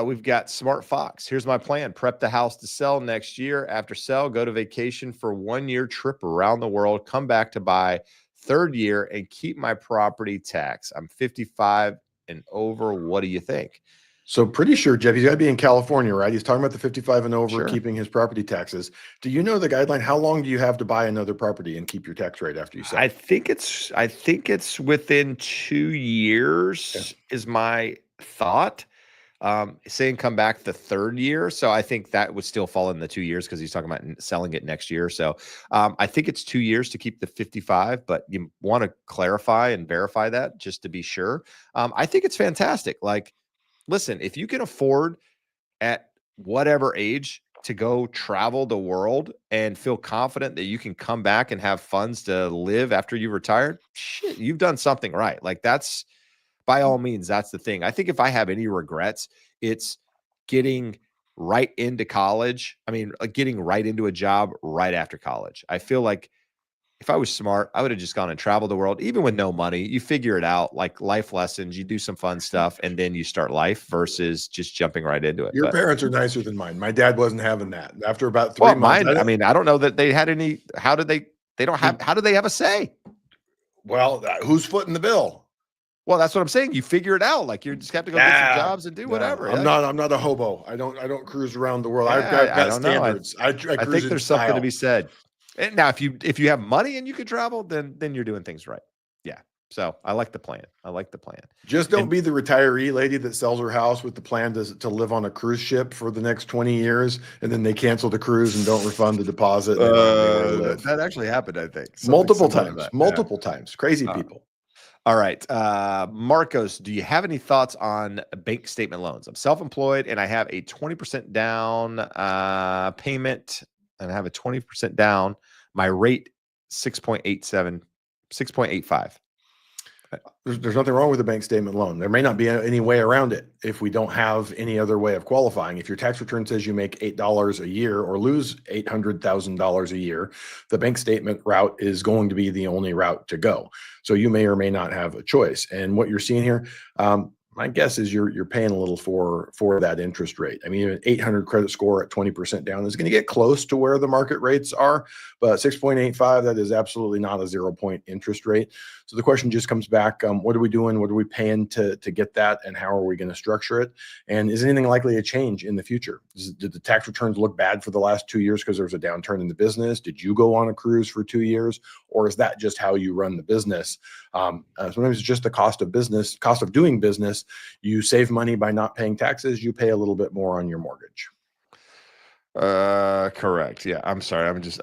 We've got Smart Fox. Here's my plan. Prep the house to sell next year. After sell, go to vacation for 1 year trip around the world. Come back to buy 3rd year and keep my property tax. I'm 55 and over. What do you think? So pretty sure, Jeb, he's got to be in California, right? He's talking about the 55 and over, Sure. Keeping his property taxes. Do you know the guideline? How long do you have to buy another property and keep your tax rate after you sell? I think it's within 2 years is my thought. saying come back the third year. So I think that would still fall in the 2 years because he's talking about selling it next year. So I think it's 2 years to keep the 55, but you want to clarify and verify that just to be sure. I think it's fantastic. Like, listen, if you can afford at whatever age to go travel the world and feel confident that you can come back and have funds to live after you retired, shit, you've done something right. Like that's, by all means, that's the thing. I think if I have any regrets, it's getting right into college. I mean, like getting right into a job right after college. I feel like if I was smart, I would have just gone and traveled the world, even with no money. You figure it out, like life lessons, you do some fun stuff, and then you start life versus just jumping right into it. Your But parents are nicer than mine. My dad wasn't having that. After about 3 well, months, mine, I mean, I don't know that they had any. How did they don't have, how do they have a say? well, who's footing the bill? Well, that's what I'm saying. You figure it out. Like you just have to go get some jobs and do whatever. I'm not a hobo. I don't cruise around the world. I've I got don't know. standards. I I cruise think in there's something style. to be said. And now, if you have money and you can travel, then you're doing things right. Yeah. So I like the plan. I like the plan. Just don't And- be the retiree lady that sells her house with the plan to live on a cruise ship for the next 20 years, and then they cancel the cruise and don't refund the deposit. And they don't have anywhere to live. That actually happened, I think. Multiple Something like times. that. Multiple times. Crazy Uh, people. All right. Marcos, do you have any thoughts on bank statement loans? I'm self-employed and I have a 20% down payment and I have a 20% down. My rate 6.87, 6.85. There's nothing wrong with a bank statement loan. There may not be any way around it if we don't have any other way of qualifying. If your tax return says you make $8 a year or lose $800,000 a year, the bank statement route is going to be the only route to go. So you may or may not have a choice. And what you're seeing here, my guess is you're paying a little for that interest rate. I mean, an 800 credit score at 20% down is going to get close to where the market rates are, but 6.85, that is absolutely not a 0-point interest rate. So the question just comes back, what are we doing? What are we paying to get that? And how are we going to structure it? And is anything likely to change in the future? Did the tax returns look bad for the last 2 years because there was a downturn in the business? Did you go on a cruise for 2 years? Or is that just how you run the business? Sometimes it's just the cost of doing business. You save money by not paying taxes. You pay a little bit more on your mortgage. Correct. Yeah. I'm sorry. I'm just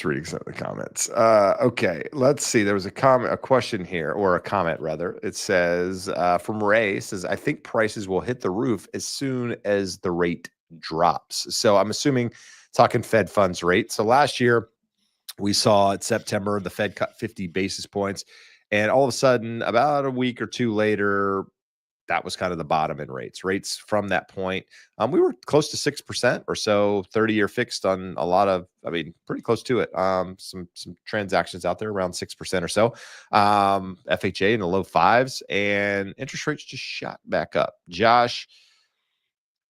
reading some of the comments. Okay. Let's see. There was a question here, or a comment rather. It says, from Ray, says, I think prices will hit the roof as soon as the rate drops. So I'm assuming talking Fed funds rate. So last year we saw in September, the Fed cut 50 basis points. And all of a sudden, about a week or two later, that was kind of the bottom in rates. Rates from that point, we were close to 6% or so, 30-year fixed on a lot of, I mean, pretty close to it. Some transactions out there around 6% or so. FHA in the low fives, and interest rates just shot back up. Josh,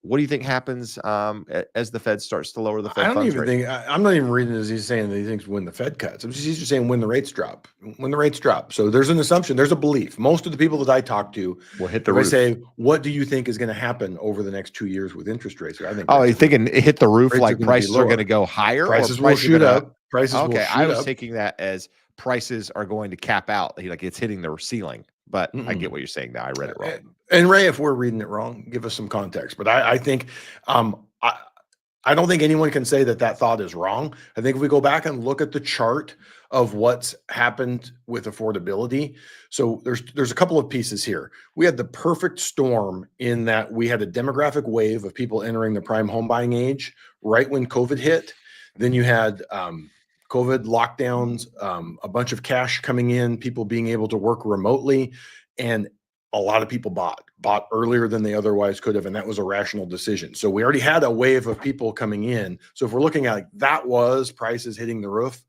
what do you think happens as the Fed starts to lower the Fed funds rate? I'm not even reading it as he's saying that he thinks when the Fed cuts. He's just saying when the rates drop. When the rates drop. So there's an assumption, there's a belief. Most of the people that I talk to will hit the roof. I say, what do you think is going to happen over the next 2 years with interest rates? I think. Oh, you thinking it hit the roof like prices are going to go higher? Prices will shoot up. Prices will shoot up. I was taking that as prices are going to cap out. Like it's hitting the ceiling. But I get what you're saying now. I read it wrong. And Ray, if we're reading it wrong, give us some context. But I think I don't think anyone can say that thought is wrong. I think if we go back and look at the chart of what's happened with affordability, so there's a couple of pieces here. We had the perfect storm in that we had a demographic wave of people entering the prime home buying age right when COVID hit. Then you had COVID lockdowns, a bunch of cash coming in, people being able to work remotely, and a lot of people bought earlier than they otherwise could have, and that was a rational decision. So we already had a wave of people coming in. So if we're looking at that was prices hitting the roof,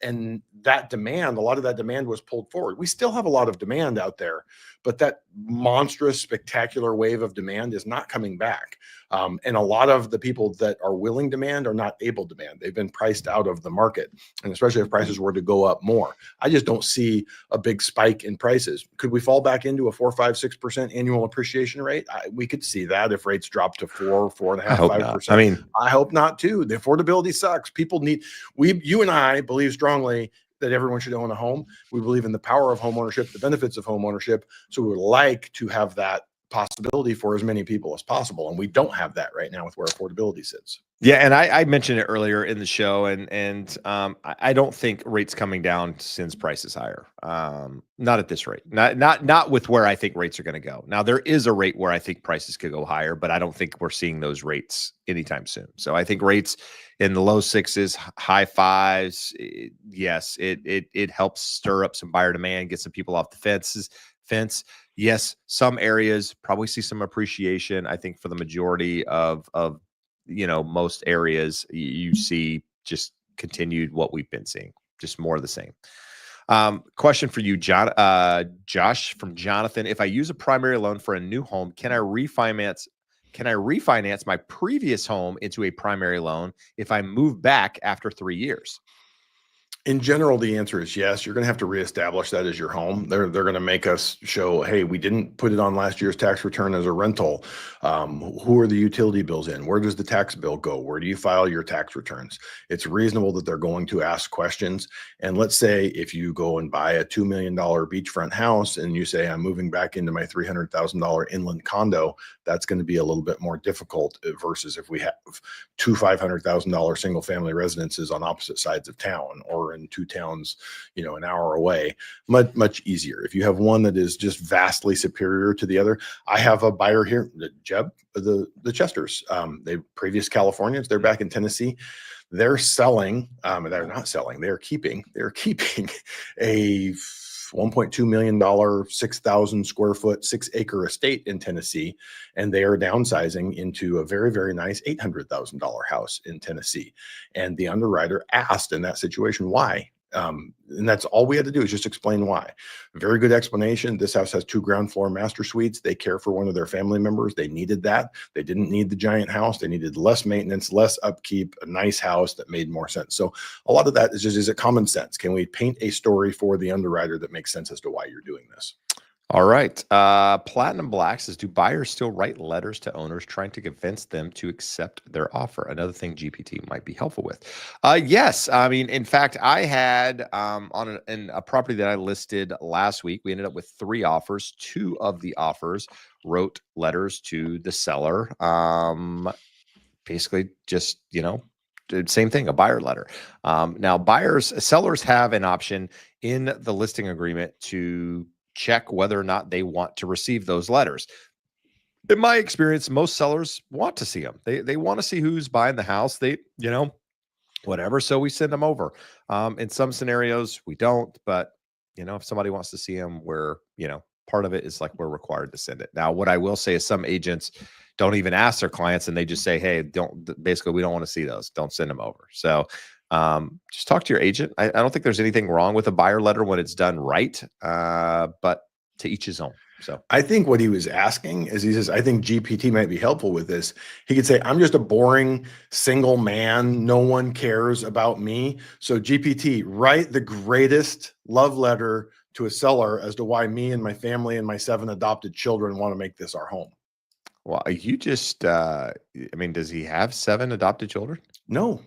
and that demand, a lot of that demand was pulled forward. We still have a lot of demand out there, but that monstrous, spectacular wave of demand is not coming back. And a lot of the people that are willing demand are not able to demand. They've been priced out of the market, and especially if prices were to go up more. I just don't see a big spike in prices. Could we fall back into a 4, 5, 6% annual appreciation rate? We could see that if rates drop to 4, 4.5, 5%. I mean, I hope not too. The affordability sucks. People need, you and I believe strongly that everyone should own a home. We believe in the power of home ownership, the benefits of home ownership. So we would like to have that possibility for as many people as possible. And we don't have that right now with where affordability sits. Yeah, and I mentioned it earlier in the show, and I don't think rates coming down sends prices higher. Not at this rate. Not with where I think rates are going to go. Now there is a rate where I think prices could go higher, but I don't think we're seeing those rates anytime soon. So I think rates in the low sixes, high fives. Yes, it helps stir up some buyer demand, get some people off the fence. Yes, some areas probably see some appreciation. I think for the majority of most areas you see just continued what we've been seeing, just more of the same. Question for you, Josh from Jonathan. If I use a primary loan for a new home, can I refinance my previous home into a primary loan if I move back after 3 years? In general, the answer is yes. You're going to have to reestablish that as your home. They're going to make us show, hey, we didn't put it on last year's tax return as a rental. Who are the utility bills in? Where does the tax bill go? Where do you file your tax returns? It's reasonable that they're going to ask questions. And let's say if you go and buy a $2 million beachfront house and you say, I'm moving back into my $300,000 inland condo, that's going to be a little bit more difficult versus if we have two $500,000 single family residences on opposite sides of town, or in two towns, an hour away. Much easier. If you have one that is just vastly superior to the other. I have a buyer here, Jeb, the Chesters, they previous Californians, they're back in Tennessee. They're selling, they're not selling, they're keeping a $1.2 million, 6,000 square foot, 6-acre estate in Tennessee. And they are downsizing into a very, very nice $800,000 house in Tennessee. And the underwriter asked in that situation, why? And that's all we had to do is just explain why. Very good explanation. This house has 2 ground floor master suites. They care for one of their family members. They needed that. They didn't need the giant house. They needed less maintenance, less upkeep, a nice house that made more sense. So a lot of that is it common sense? Can we paint a story for the underwriter that makes sense as to why you're doing this? All right. Platinum Black says, do buyers still write letters to owners trying to convince them to accept their offer? Another thing GPT might be helpful with. Yes. I mean, in fact, I had on a property that I listed last week, we ended up with 3 offers. 2 of the offers wrote letters to the seller. Basically just, same thing, a buyer letter. Now sellers have an option in the listing agreement to check whether or not they want to receive those letters. In my experience, most sellers want to see them. They want to see who's buying the house. Whatever. So we send them over. In some scenarios we don't, but if somebody wants to see them, part of it is like we're required to send it. Now, what I will say is some agents don't even ask their clients and they just say, hey, basically we don't want to see those. Don't send them over. So just talk to your agent. I don't think there's anything wrong with a buyer letter when it's done right, but to each his own. So I think what he was asking is, he says, I think GPT might be helpful with this. He could say, I'm just a boring single man. No one cares about me. So GPT, write the greatest love letter to a seller as to why me and my family and my 7 adopted children want to make this our home. Well, you just, does he have 7 adopted children? No.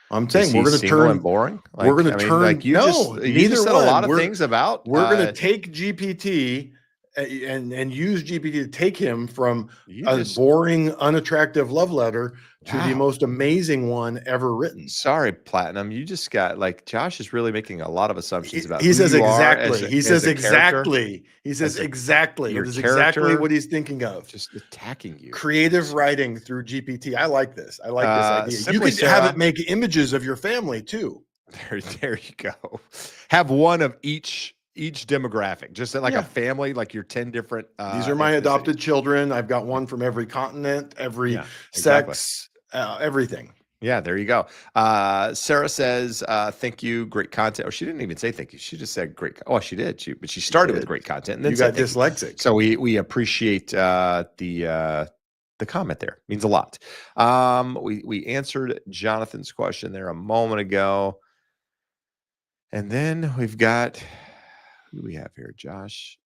I'm saying we're going to turn and boring. We're going to turn. You just said a lot of things about. We're going to take GPT and use GPT to take him from a boring, unattractive love letter to the most amazing one ever written. Sorry, Platinum. You just got Josh is really making a lot of assumptions about. He says exactly. He says exactly. He says exactly. It is exactly what he's thinking of. Just attacking you. Creative writing through GPT. I like this. I like this idea. You could have it make images of your family too. There you go. Have one of each demographic, just like a family, like your 10 different. These are my adopted children. I've got one from every continent, every sex, everything. Yeah, there you go. Sarah says, thank you. Great content. Oh, she didn't even say thank you. She just said great. Oh, she did. But she started with great content. And then you got dyslexic. So we appreciate the comment there. Means a lot. We answered Jonathan's question there a moment ago. And then we've got, who do we have here? Josh.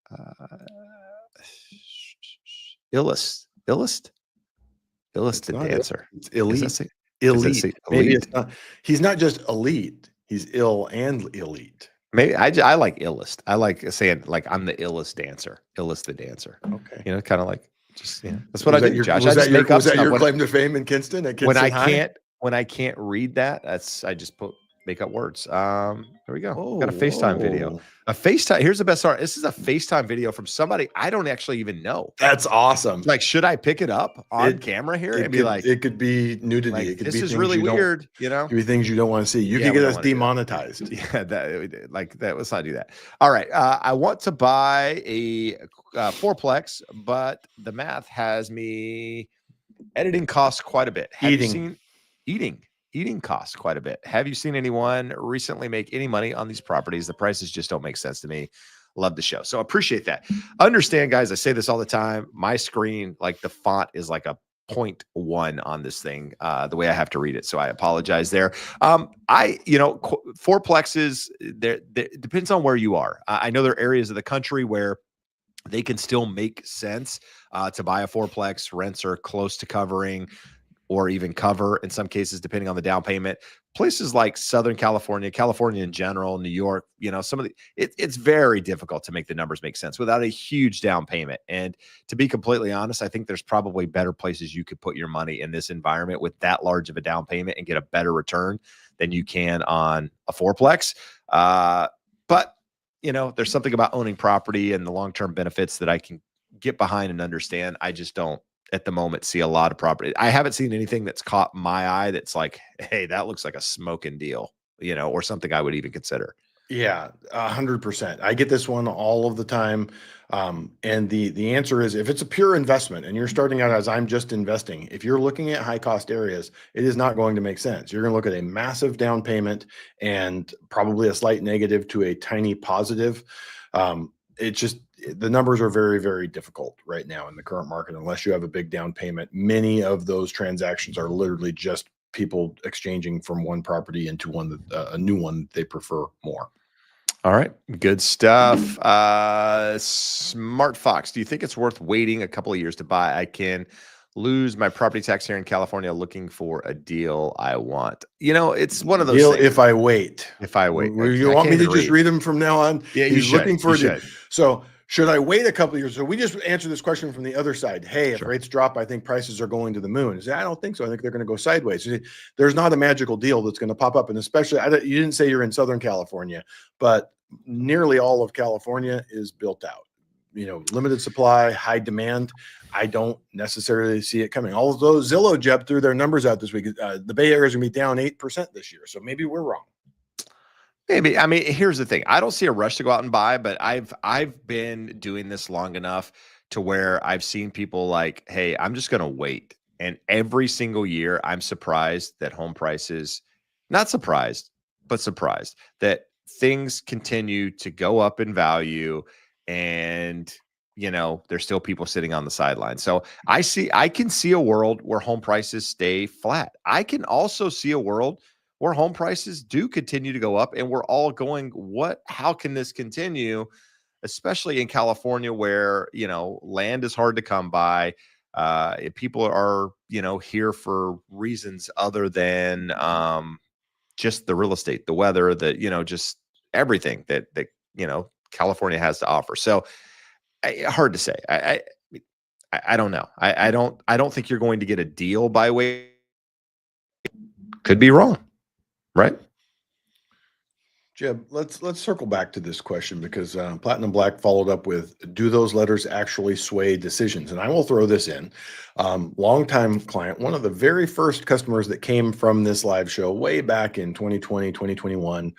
Illust the dancer. It's elite. Elite. Maybe it's not. He's not just elite. He's ill and elite. Maybe I like illest. I like saying I'm the illest dancer. Illest the dancer. Okay. Kind of like Just, that's what I do, Josh. I Was just that your, make up was that stuff your claim to fame in Kinston at Kinston High? when I can't read that. I just make up words. There we go. Got a FaceTime video. Whoa. A FaceTime. Here's the best part. This is a FaceTime video from somebody I don't actually even know. That's awesome. Like, should I pick it up on camera here and be like, it could be nudity. like, It could this be is things really you don't- weird, It could be things you don't want to see. You could we get don't us wanna do that. demonetized. Yeah, that. Let's not do that. All right. I want to buy a fourplex, but the math has me editing costs quite a bit. Have you seen eating costs quite a bit? Have you seen anyone recently make any money on these properties? The prices just don't make sense to me. Love the show. So appreciate that. Understand, guys, I say this all the time. My screen, like the font is like a 0.1 on this thing, the way I have to read it. So I apologize there. Fourplexes, there depends on where you are. I know there are areas of the country where they can still make sense to buy a fourplex. Rents are close to covering or even cover in some cases, depending on the down payment. Places like Southern California, California in general, New York, some of it's very difficult to make the numbers make sense without a huge down payment. And to be completely honest, I think there's probably better places you could put your money in this environment with that large of a down payment and get a better return than you can on a fourplex. But there's something about owning property and the long-term benefits that I can get behind and understand. I just don't at the moment see a lot of property. I haven't seen anything that's caught my eye that's like, hey, that looks like a smoking deal, or something I would even consider. Yeah, 100%. I get this one all of the time. And the answer is, if it's a pure investment and you're starting out as I'm just investing, if you're looking at high cost areas, it is not going to make sense. You're going to look at a massive down payment and probably a slight negative to a tiny positive. The numbers are very, very difficult right now in the current market, unless you have a big down payment. Many of those transactions are literally just people exchanging from one property into one a new one they prefer more. All right. Good stuff. Smart Fox, do you think it's worth waiting a couple of years to buy? I can lose my property tax here in California looking for a deal I want. It's one of those things. If I wait. You want me to just read them from now on? Yeah, He's looking for a deal. Should. So should I wait a couple of years? So we just answered this question from the other side. Hey, Sure. If rates drop, I think prices are going to the moon. I don't think so. I think they're going to go sideways. There's not a magical deal that's going to pop up. And especially, you didn't say you're in Southern California, but nearly all of California is built out. Limited supply, high demand. I don't necessarily see it coming. Although Zillow, Jeb, threw their numbers out this week. The Bay Area is going to be down 8% this year. So maybe we're wrong. Maybe. I mean, here's the thing. I don't see a rush to go out and buy, but I've been doing this long enough to where I've seen people like, hey, I'm just going to wait. And every single year I'm surprised that home prices, not surprised, but surprised that things continue to go up in value, and there's still people sitting on the sidelines. So I can see a world where home prices stay flat. I can also see a world where home prices do continue to go up, and we're all going, how can this continue? Especially in California, where, land is hard to come by. People are, here for reasons other than just the real estate, the weather, just everything that California has to offer. So hard to say. I don't know. I don't think you're going to get a deal by way. Could be wrong. Right. Jeb, let's circle back to this question, because Platinum Black followed up with, do those letters actually sway decisions? And I will throw this in. Longtime client, one of the very first customers that came from this live show way back in 2020, 2021.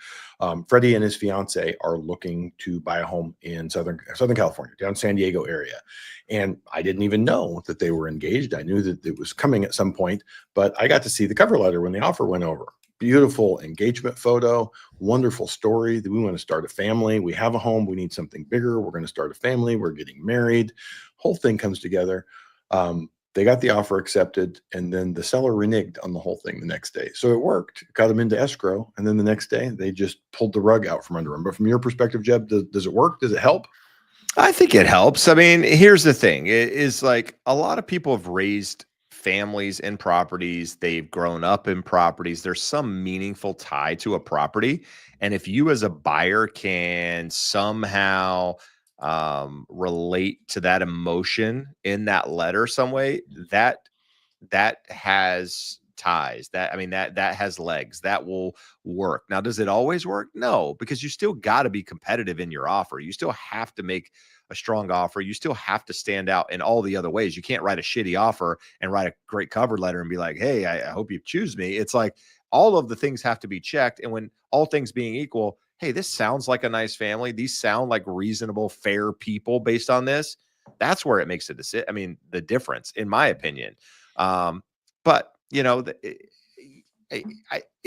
Freddie and his fiance are looking to buy a home in Southern California, down San Diego area. And I didn't even know that they were engaged. I knew that it was coming at some point, but I got to see the cover letter when the offer went over. Beautiful engagement photo, wonderful story that we want to start a family. We have a home. We need something bigger. We're going to start a family. We're getting married. Whole thing comes together. They got the offer accepted, and then the seller reneged on the whole thing the next day. So it worked, got them into escrow. And then the next day they just pulled the rug out from under them. But from your perspective, Jeb, does it work? Does it help? I think it helps. I mean, here's the thing. It is like a lot of people have raised families in properties. They've grown up in properties. There's some meaningful tie to a property. And if you as a buyer can somehow relate to that emotion in that letter some way, that has ties. That has legs. That will work. Now, does it always work? No, because you still got to be competitive in your offer. You still have to make a strong offer. You still have to stand out in all the other ways. You can't write a shitty offer and write a great cover letter and be like, hey, I hope you choose me. It's like all of the things have to be checked. And when all things being equal, hey, this sounds like a nice family. These sound like reasonable, fair people based on this. That's where it makes a decision. I mean, the difference, in my opinion. But it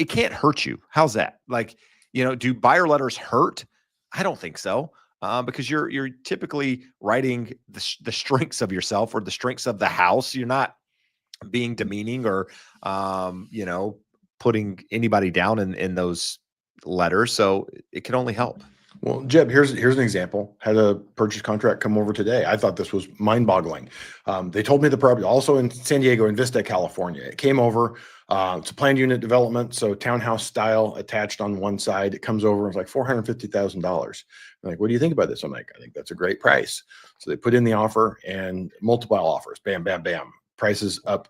can't hurt you. How's that? Like, do buyer letters hurt? I don't think so. Because you're typically writing the strengths of yourself or the strengths of the house. You're not being demeaning or, putting anybody down in those letters. So it can only help. Well, Jeb, here's an example. Had a purchase contract come over today. I thought this was mind-boggling. They told me the property also in San Diego, in Vista, California. It came over. It's a planned unit development, so townhouse style attached on one side. It comes over. It's like $450,000. Like, what do you think about this? I'm like, I think that's a great price. So they put in the offer and multiple offers. Bam, bam, bam. Prices up,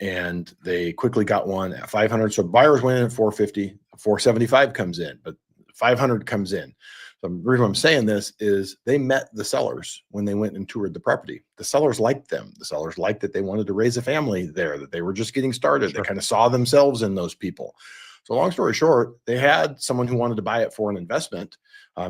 and they quickly got one at 500. So buyers went in at 450. 475 comes in, but 500 comes in. So the reason I'm saying this is they met the sellers when they went and toured the property. The sellers liked them. The sellers liked that they wanted to raise a family there, that they were just getting started. Sure. They kind of saw themselves in those people. So long story short, they had someone who wanted to buy it for an investment,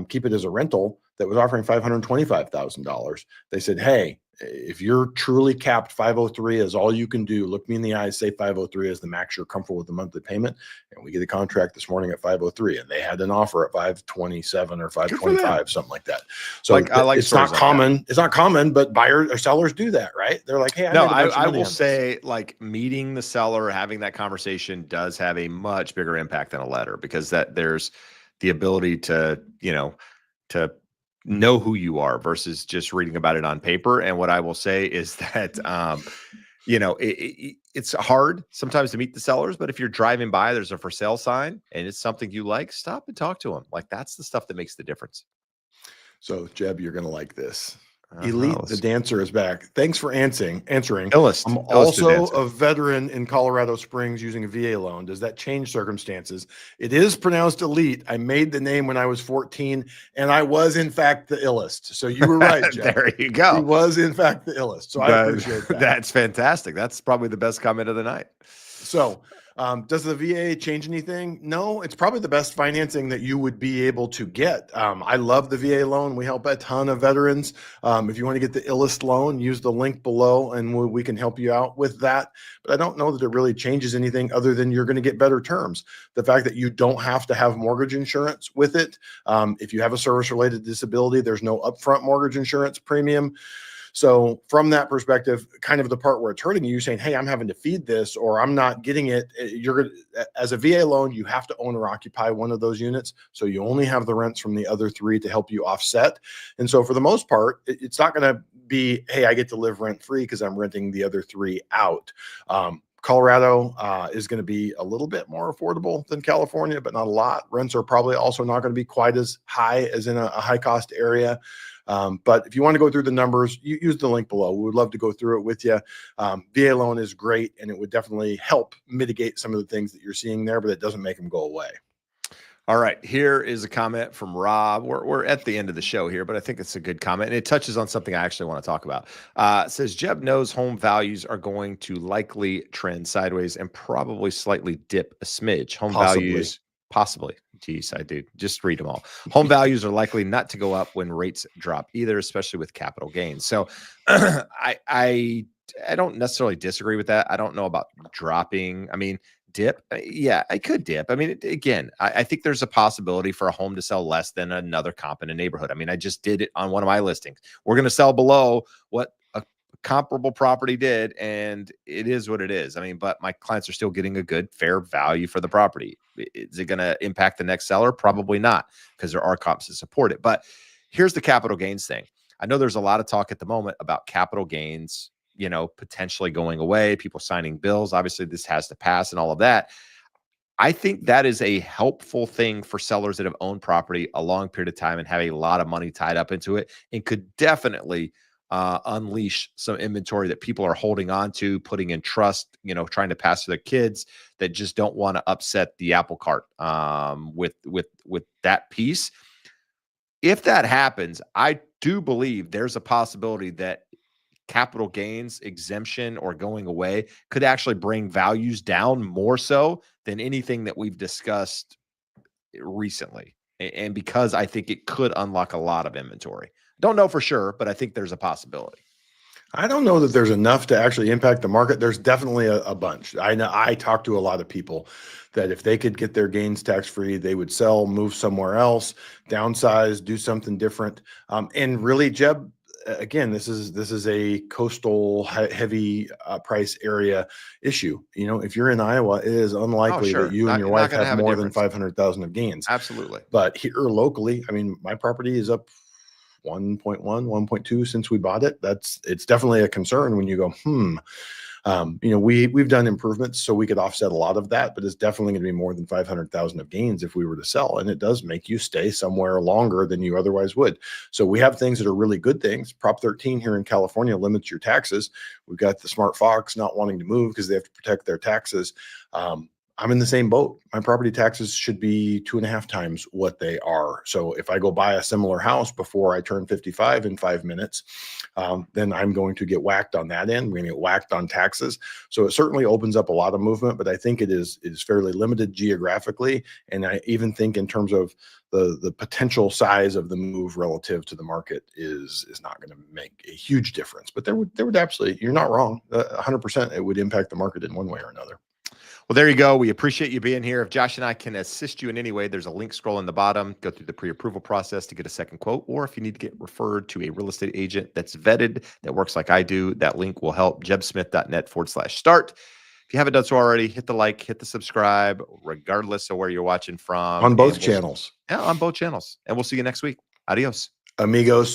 keep it as a rental, that was offering $525,000. They said, hey, if you're truly capped 503 is all you can do, look me in the eyes, say 503 is the max you're comfortable with the monthly payment. And we get a contract this morning at 503, and they had an offer at 527 or 525, something like that. So it's not common. It's not common, but buyers or sellers do that, right? They're like, hey, I will say, like, meeting the seller, having that conversation does have a much bigger impact than a letter, because there's the ability to know who you are versus just reading about it on paper. And what I will say is that, it's hard sometimes to meet the sellers, but if you're driving by, there's a for sale sign and it's something you like, stop and talk to them. Like, that's the stuff that makes the difference. So Jeb, you're going to like this. Elite the Dancer is back. Thanks for answering. I'm also a veteran in Colorado Springs using a VA loan. Does that change circumstances? It is pronounced Elite. I made the name when I was 14, and I was in fact the illest. So you were right, Jeff. There you go. He was in fact the illest. So I appreciate that. That's fantastic. That's probably the best comment of the night. So does the VA change anything? No, it's probably the best financing that you would be able to get. I love the VA loan. We help a ton of veterans. If you want to get the illest loan, use the link below and we can help you out with that. But I don't know that it really changes anything other than you're going to get better terms. The fact that you don't have to have mortgage insurance with it. If you have a service-related disability, there's no upfront mortgage insurance premium. So from that perspective, kind of the part where it's hurting you, saying, hey, I'm having to feed this or I'm not getting it. As a VA loan, you have to own or occupy one of those units. So you only have the rents from the other three to help you offset. And so for the most part, it's not going to be, hey, I get to live rent free because I'm renting the other three out. Colorado is going to be a little bit more affordable than California, but not a lot. Rents are probably also not going to be quite as high as in a high cost area. But if you want to go through the numbers, you use the link below. We would love to go through it with you. VA loan is great, and it would definitely help mitigate some of the things that you're seeing there, but it doesn't make them go away. All right. Here is a comment from Rob. We're at the end of the show here, but I think it's a good comment, and it touches on something I actually want to talk about. It says, Jeb knows home values are going to likely trend sideways and probably slightly dip a smidge. Home values, possibly. Geez, I do. Just read them all. Home values are likely not to go up when rates drop either, especially with capital gains. So I don't necessarily disagree with that. I don't know about dropping. I mean, dip. Yeah, I could dip. I mean, again, I think there's a possibility for a home to sell less than another comp in a neighborhood. I mean, I just did it on one of my listings. We're going to sell below what a comparable property did, and it is what it is. I mean, but my clients are still getting a good, fair value for the property. Is it going to impact the next seller? Probably not, because there are comps that support it. But here's the capital gains thing. I know there's a lot of talk at the moment about capital gains, potentially going away, people signing bills. Obviously, this has to pass and all of that. I think that is a helpful thing for sellers that have owned property a long period of time and have a lot of money tied up into it, and could definitely unleash some inventory that people are holding on to, putting in trust, trying to pass to their kids, that just don't want to upset the apple cart with that piece. If that happens, I do believe there's a possibility that capital gains exemption or going away could actually bring values down more so than anything that we've discussed recently. And because I think it could unlock a lot of inventory. Don't know for sure, but I think there's a possibility. I don't know that there's enough to actually impact the market. There's definitely a bunch. I know I talked to a lot of people that if they could get their gains tax-free, they would sell, move somewhere else, downsize, do something different. And really, Jeb, again, this is a coastal heavy price area issue. If you're in Iowa, it is unlikely sure. that you and your You're not wife gonna have have a more than difference. 500,000 of gains. Absolutely. But here locally, I mean, my property is up 1.1, 1.2 since we bought it. It's definitely a concern when you go, we've done improvements so we could offset a lot of that, but it's definitely going to be more than 500,000 of gains if we were to sell. And it does make you stay somewhere longer than you otherwise would. So we have things that are really good things. Prop 13 here in California limits your taxes. We've got the smart fox not wanting to move because they have to protect their taxes. I'm in the same boat. My property taxes should be 2.5 times what they are. So if I go buy a similar house before I turn 55 in 5 minutes, then I'm going to get whacked on that end. We're going to get whacked on taxes. So it certainly opens up a lot of movement, but I think it is fairly limited geographically. And I even think in terms of the potential size of the move relative to the market is not going to make a huge difference. But there would absolutely, you're not wrong, 100% it would impact the market in one way or another. Well, there you go. We appreciate you being here. If Josh and I can assist you in any way, there's a link scroll in the bottom. Go through the pre-approval process to get a second quote, or if you need to get referred to a real estate agent that's vetted, that works like I do, that link will help. jebsmith.net/start. If you haven't done so already, hit the like, hit the subscribe, regardless of where you're watching from. On both channels. Yeah, on both channels. And we'll see you next week. Adios. Amigos.